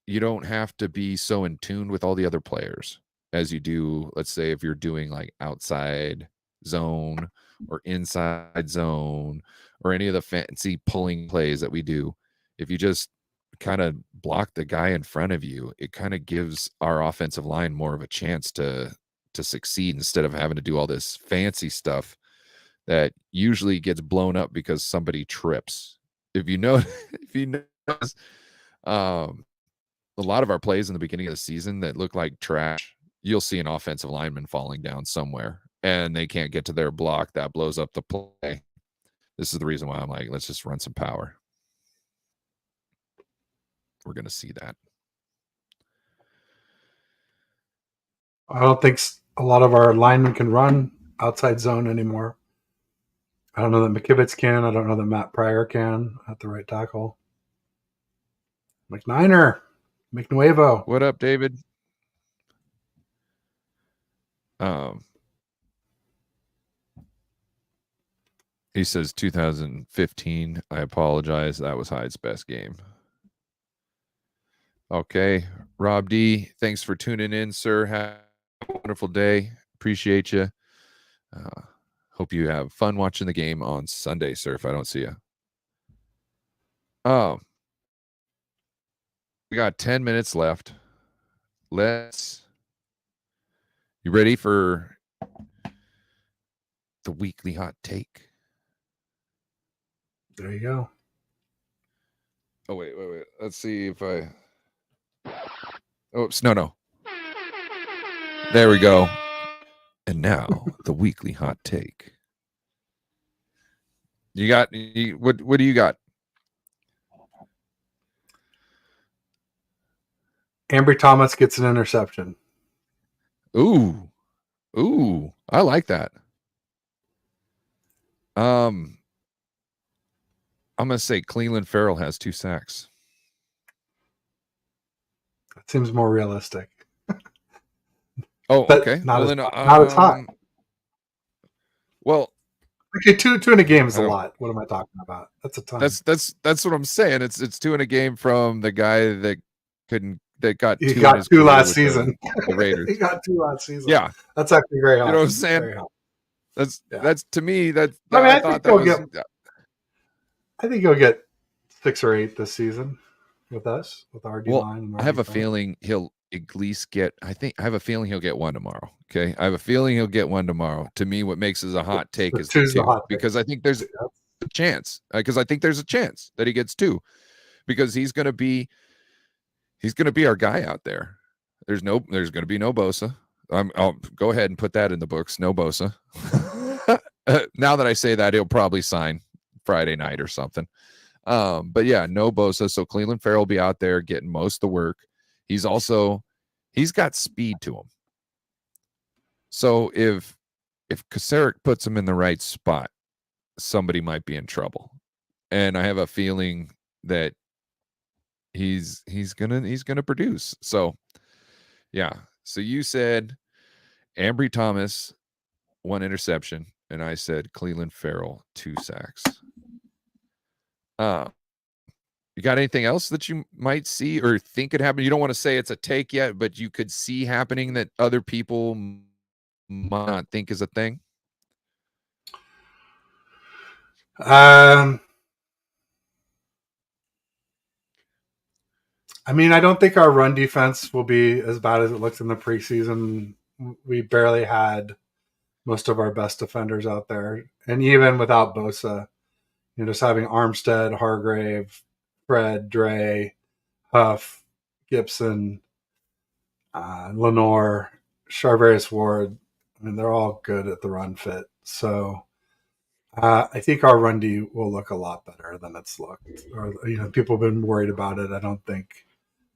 you don't have to be so in tune with all the other players as you do. Let's say if you're doing like outside zone or inside zone or any of the fancy pulling plays that we do, if you just kind of block the guy in front of you, it kind of gives our offensive line more of a chance to succeed, instead of having to do all this fancy stuff that usually gets blown up because somebody trips. If you notice, a lot of our plays in the beginning of the season that look like trash, you'll see an offensive lineman falling down somewhere and they can't get to their block. That blows up the play. This is the reason why I'm like, let's just run some power. We're going to see that. I don't think a lot of our linemen can run outside zone anymore. I don't know that McKivitz can. I don't know that Matt Pryor can at the right tackle. McNiner, McNuevo. What up, David? He says 2015. I apologize. That was Hyde's best game. Okay. Rob D, thanks for tuning in, sir. Have a wonderful day. Appreciate you. Hope you have fun watching the game on Sunday, sir, if I don't see you. We got 10 minutes left. You ready for the weekly hot take? There you go. Oh, wait. Let's see if I... Oops, no. There we go. And now, the weekly hot take. What do you got? Ambry Thomas gets an interception. Ooh, I like that. I'm gonna say Cleveland Farrell has 2 sacks. That seems more realistic. Oh, but okay. Not as high. Well, okay, two in a game is a lot. What am I talking about? That's a ton. That's what I'm saying. It's 2 in a game from the guy that got 2 he got 2 last season. The Raiders. He got 2 last season. Yeah, that's actually very high. You know what I'm saying? That's to me that. I think he'll get 6 or 8 this season with us, with our D-line. I have a feeling he'll at least get. I have a feeling he'll get 1 tomorrow. Okay, I have a feeling he'll get 1 tomorrow. To me, what makes it a hot take is the 2, because I think there's a chance. Because I think there's a chance that he gets 2, because he's going to be our guy out there. There's going to be no Bosa. I'll go ahead and put that in the books. No Bosa. Now that I say that, he'll probably sign Friday night or something. But yeah, no Bosa. So Cleveland Farrell will be out there getting most of the work. He's got speed to him. So if Kasarik puts him in the right spot, somebody might be in trouble. And I have a feeling that he's gonna produce. So yeah. So you said Ambry Thomas, 1 interception, and I said Cleveland Farrell, 2 sacks. You got anything else that you might see or think could happen? You don't want to say it's a take yet, but you could see happening that other people might not think is a thing? I mean, I don't think our run defense will be as bad as it looked in the preseason. We barely had most of our best defenders out there. And even without Bosa, just having Armstead, Hargrave, Fred, Dre, Huff, Gibson, Lenore, Charvarius Ward, I mean, they're all good at the run fit. So I think our run D will look a lot better than it's looked. Or people have been worried about it. I don't think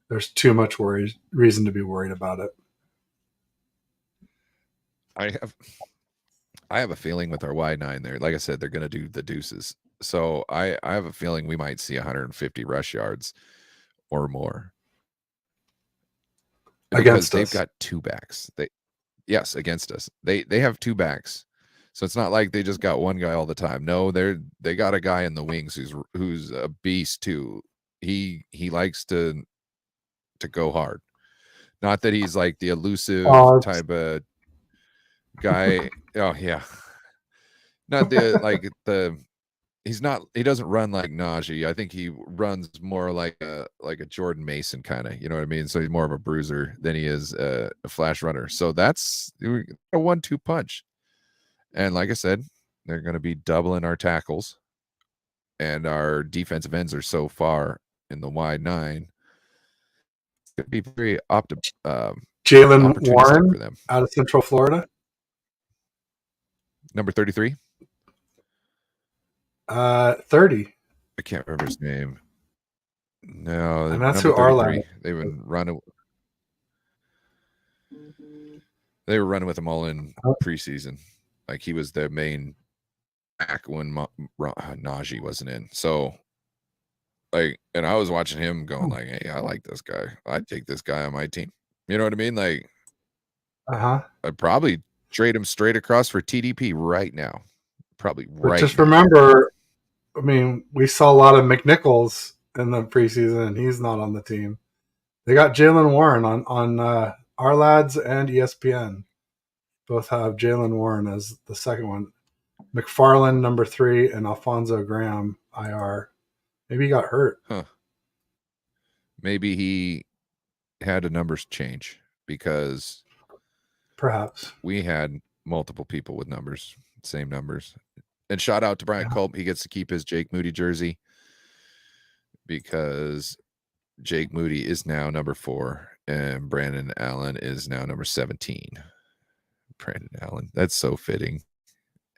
there's too much reason to be worried about it. I have a feeling with our wide 9 there. Like I said, they're going to do the deuces. So I have a feeling we might see 150 rush yards or more. Against us. They've got 2 backs. Yes, against us. They have 2 backs. So it's not like they just got 1 guy all the time. No, they got a guy in the wings who's a beast too. He likes to go hard. Not that he's like the elusive type of guy. Oh yeah. Not he doesn't run like Najee. I think he runs more like a Jordan Mason kind of, you know what I mean? So he's more of a bruiser than he is a flash runner. So that's a 1-2 punch. And like I said, they're going to be doubling our tackles, and our defensive ends are so far in the wide 9. It's going to be very Jalen Warren for them. Out of Central Florida. Number 33. 30. I can't remember his name. No, and that's who Arlen. They've been running. They were running with him all in preseason. Like he was the main back when Najee wasn't in. So, and I was watching him going like, "Hey, I like this guy. I'd take this guy on my team." You know what I mean? Like, I'd probably trade him straight across for TDP right now. probably But right just now. remember, I mean, we saw a lot of McNichols in the preseason, and he's not on the team. They got Jalen Warren on Our Lads and ESPN. Both have Jalen Warren as the second one. McFarland, number 3, and Alfonso Graham, IR. Maybe he got hurt. Huh. Maybe he had a numbers change because perhaps we had multiple people with numbers, same numbers. And shout out to Bryant Culp. He gets to keep his Jake Moody jersey because Jake Moody is now number 4 and Brandon Allen is now number 17. Brandon Allen. That's so fitting.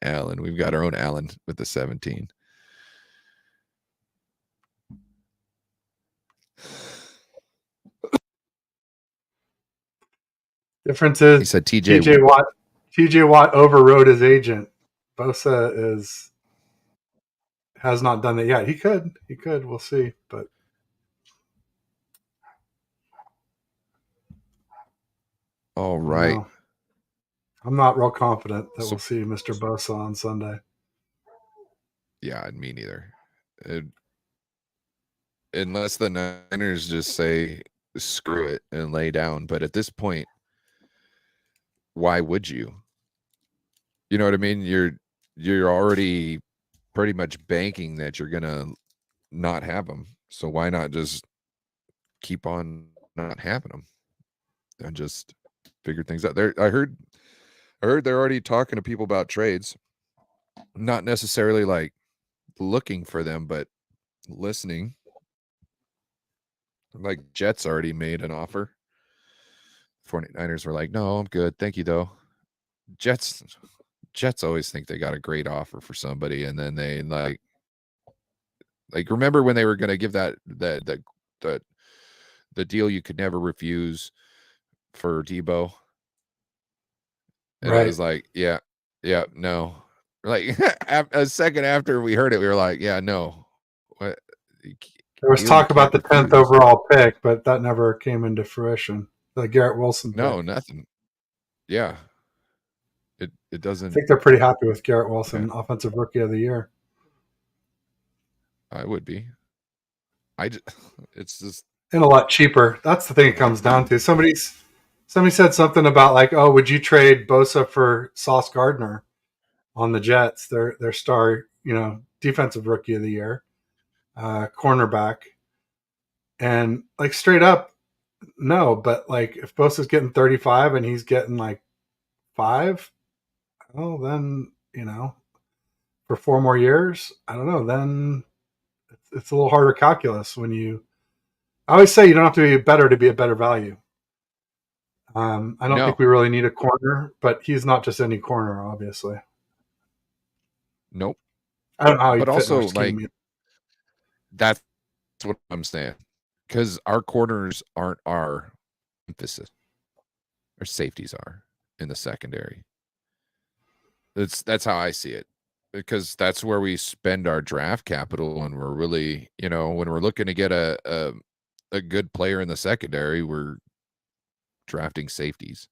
Allen. We've got our own Allen with the 17. Difference is he said TJ Watt overrode his agent. Bosa has not done it yet. He could. We'll see. But all right. I'm not real confident that we'll see Mr. Bosa on Sunday. Yeah, me neither. Unless the Niners just say screw it and lay down. But at this point, why would you? You know what I mean? You're already pretty much banking that you're gonna not have them. So why not just keep on not having them and just figure things out? I heard they're already talking to people about trades, not necessarily like looking for them, but listening. Like Jets already made an offer. 49ers were like, no, I'm good. Thank you, though. Jets always think they got a great offer for somebody, and then they like remember when they were going to give that the deal you could never refuse for Debo, and it was like, yeah, no. Like a second after we heard it, we were like, yeah, no. What? There was talk about the 10th overall pick, but that never came into fruition. The Garrett Wilson pick. No, nothing. Yeah. It doesn't. I think they're pretty happy with Garrett Wilson, Offensive Rookie of the Year. I would be. It's just and a lot cheaper. That's the thing it comes down to. Somebody said something about like, oh, would you trade Bosa for Sauce Gardner on the Jets? Their star, defensive Rookie of the Year, cornerback, and like straight up, no. But like if Bosa's getting 35 and he's getting like 5. Oh, then, for 4 more years, I don't know. Then it's a little harder calculus when I always say you don't have to be better to be a better value. I don't think we really need a corner, but he's not just any corner, obviously. Nope. I don't know how but also like that's what I'm saying, because our corners aren't our emphasis. Our safeties are in the secondary. That's how I see it, because that's where we spend our draft capital, and we're really, when we're looking to get a good player in the secondary, we're drafting safeties.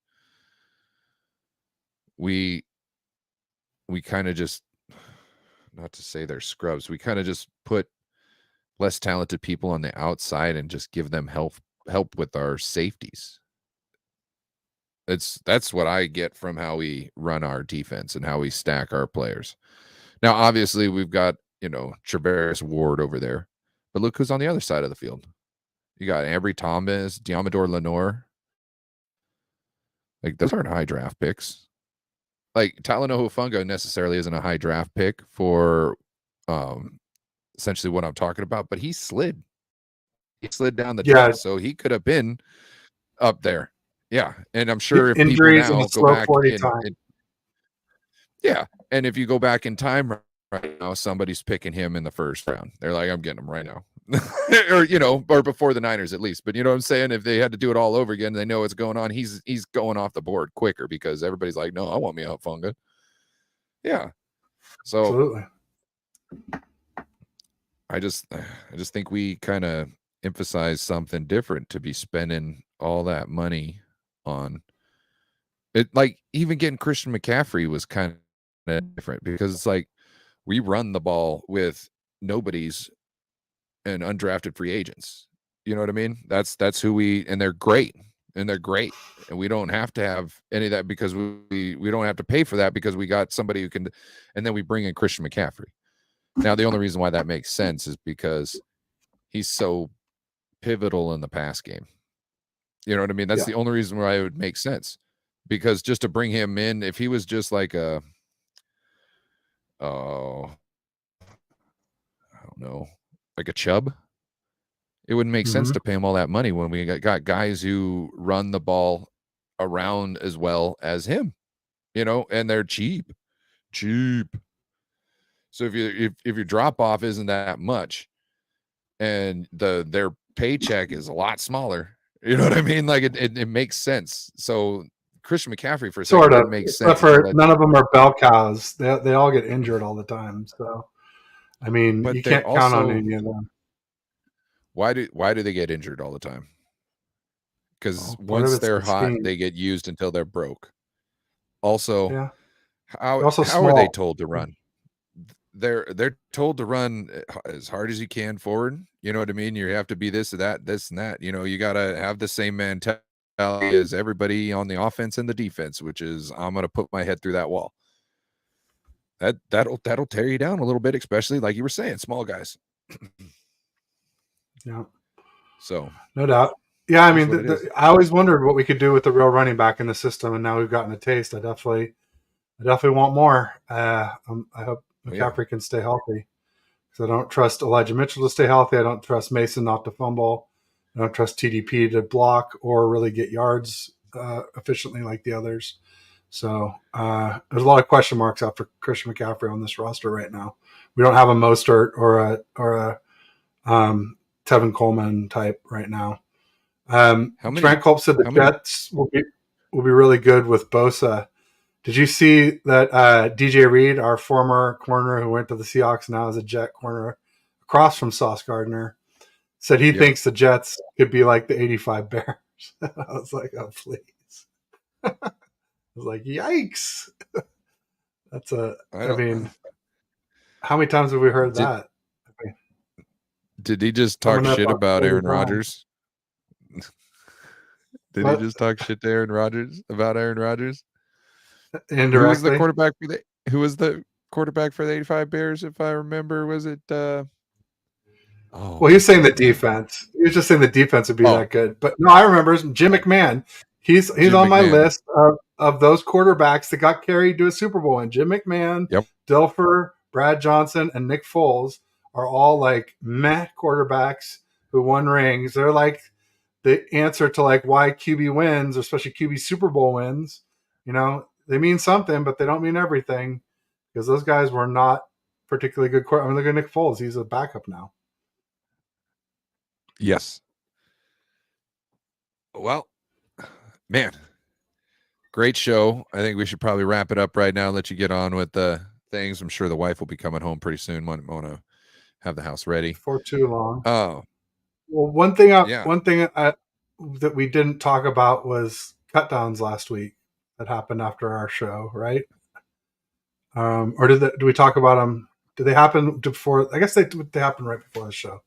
We kind of just, not to say they're scrubs, we kind of just put less talented people on the outside and just give them help with our safeties. That's what I get from how we run our defense and how we stack our players. Now, obviously, we've got, Travaris Ward over there, but look who's on the other side of the field. You got Ambry Thomas, Diamador Lenore. Like, those aren't high draft picks. Like, Talanoa Hufanga necessarily isn't a high draft pick for essentially what I'm talking about, but he slid. He slid down the draft, so he could have been up there. Yeah, and I'm sure if injuries people now and go back and if you go back in time right now, somebody's picking him in the first round. They're like, I'm getting him right now. or before the Niners at least. But you know what I'm saying? If they had to do it all over again, they know what's going on. He's going off the board quicker because everybody's like, no, I want me out Funga. Yeah. So absolutely. I just think we kind of emphasize something different to be spending all that money on it. Like even getting Christian McCaffrey was kind of different because it's like we run the ball with nobodies and undrafted free agents. You know what I mean? That's who and they're great. And they're great. And we don't have to have any of that because we don't have to pay for that because we got somebody who can, and then we bring in Christian McCaffrey. Now, the only reason why that makes sense is because he's so pivotal in the pass game. You know what I mean? That's the only reason why it would make sense. Because just to bring him in, if he was just like I don't know, like a Chubb, it wouldn't make sense to pay him all that money when we got guys who run the ball around as well as him, and they're cheap. So if your drop off isn't that much and their paycheck is a lot smaller, you know what I mean? Like it makes sense. So Christian McCaffrey for a second didn't make sense. None of them are bell cows. They all get injured all the time. So I mean, you can't count on any of them. Why do they get injured all the time? Because once they're hot, they get used until they're broke. Also, how are they told to run? They're told to run as hard as you can forward. You know what I mean? You have to be this and that. You got to have the same mentality as everybody on the offense and the defense, which is I'm going to put my head through that wall. That'll tear you down a little bit, especially like you were saying, small guys. Yeah. So no doubt. Yeah, I mean, I always wondered what we could do with the real running back in the system, and now we've gotten a taste. I definitely want more. I hope McCaffrey can stay healthy, because I don't trust Elijah Mitchell to stay healthy. I don't trust Mason not to fumble. I don't trust TDP to block or really get yards efficiently like the others. So there's a lot of question marks out for Christian McCaffrey on this roster right now. We don't have a Mostert or a Tevin Coleman type right now. Frank Culp said the Jets will be really good with Bosa. Did you see that DJ Reed, our former corner who went to the Seahawks, now is a Jet corner across from Sauce Gardner, said he thinks the Jets could be like the 85 Bears. I was like, oh, please. I was like, yikes. That's I mean, how many times have we heard that? Did he just talk shit about Aaron Rodgers? Did he just talk shit to Aaron Rodgers about Aaron Rodgers? Indirectly. Who was the quarterback for the 85 Bears, if I remember? Was it well, he was saying the defense. He was just saying the defense would be that good. But no, I remember Jim McMahon. He's on my list of those quarterbacks that got carried to a Super Bowl. And Jim McMahon, Dilfer, Brad Johnson, and Nick Foles are all like meh quarterbacks who won rings. They're like the answer to like why QB wins, especially QB Super Bowl wins. They mean something, but they don't mean everything, because those guys were not particularly good. I mean, look at Nick Foles. He's a backup now. Yes. Well, man, great show. I think we should probably wrap it up right now. Let you get on with the things. I'm sure the wife will be coming home pretty soon. Want to have the house ready for too long. Oh, well, one thing that we didn't talk about was cut downs last week that happened after our show, right? Or do we talk about them? Did they happen before? I guess they happened right before the show.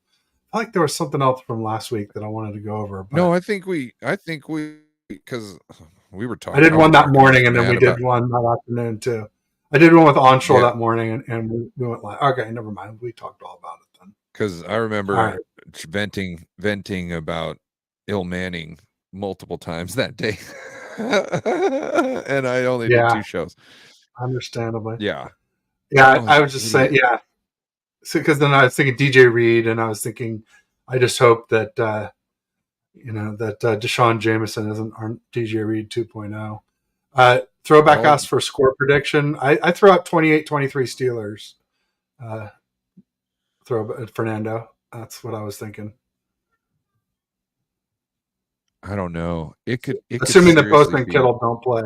I feel like there was something else from last week that I wanted to go over. But no, I think we because we were talking. I did one that morning, and then we did one that afternoon too. I did one with Onshore that morning, and we went live. Okay, never mind. We talked all about it then. Because I remember venting about Il Manning multiple times that day, and I only did 2 shows. Understandably, yeah. I was just saying, So, because then I was thinking DJ Reed, and I was thinking, I just hope that that Deshaun Jameson isn't DJ Reed 2.0. Throwback asked for a score prediction. I throw out 28-23 Steelers. Throw Fernando. That's what I was thinking. I don't know. It could assuming that Bosa and Kittle don't play.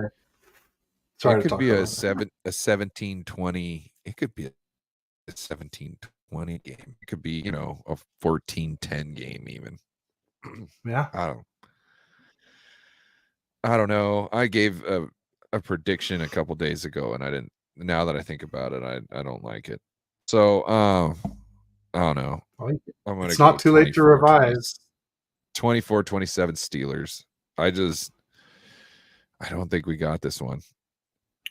Sorry, it could be a 17-20. It could be a 17-20 game. It could be, a 14-10 game even. Yeah. I don't know. I gave a prediction a couple days ago, and I didn't. Now that I think about it, I don't like it. So, I don't know. I'm going to It's go not too late to revise. 24-27 Steelers. I don't think we got this one.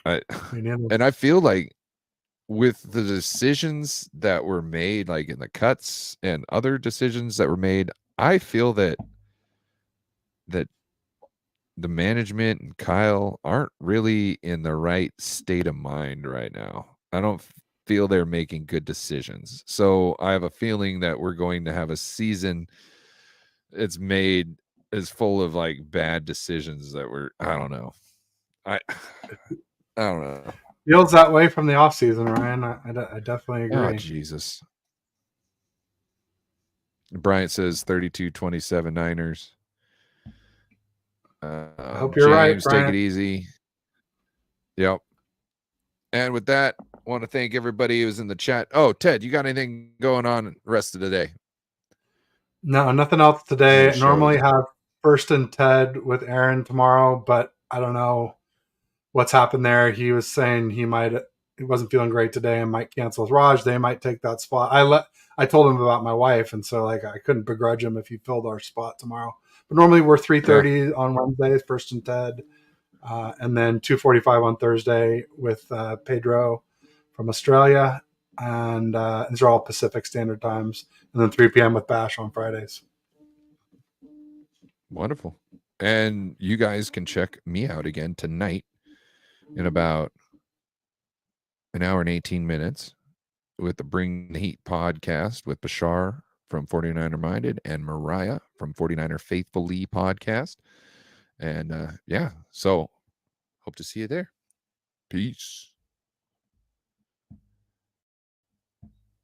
And I feel like with the decisions that were made, like in the cuts and other decisions that were made, I feel that the management and Kyle aren't really in the right state of mind right now. I don't feel they're making good decisions. So I have a feeling that we're going to have a season it's made is full of like bad decisions that were, I don't know. I don't know. Feels that way from the off season, Ryan. I definitely agree. Oh, Jesus. Bryant says 32-27 Niners. I hope you're James, right, Bryant. take it easy. Yep. And with that, I want to thank everybody who's in the chat. Oh, Ted, you got anything going on the rest of the day? No, nothing else today. I normally have First and Ted with Aaron tomorrow, but I don't know what's happened there. He was saying he wasn't feeling great today and might cancel with Raj. They might take that spot. I told him about my wife, and so like I couldn't begrudge him if he filled our spot tomorrow. But normally we're 3:30 on Wednesdays, First and Ted, and then 2:45 on Thursday with Pedro from Australia, and these are all Pacific Standard Times, and then 3 p.m. with Bash on Fridays. Wonderful. And you guys can check me out again tonight in about an hour and 18 minutes with the Bring the Heat podcast with Bashar from 49er Minded and Mariah from 49er Faithfully podcast. And yeah, so hope to see you there. Peace.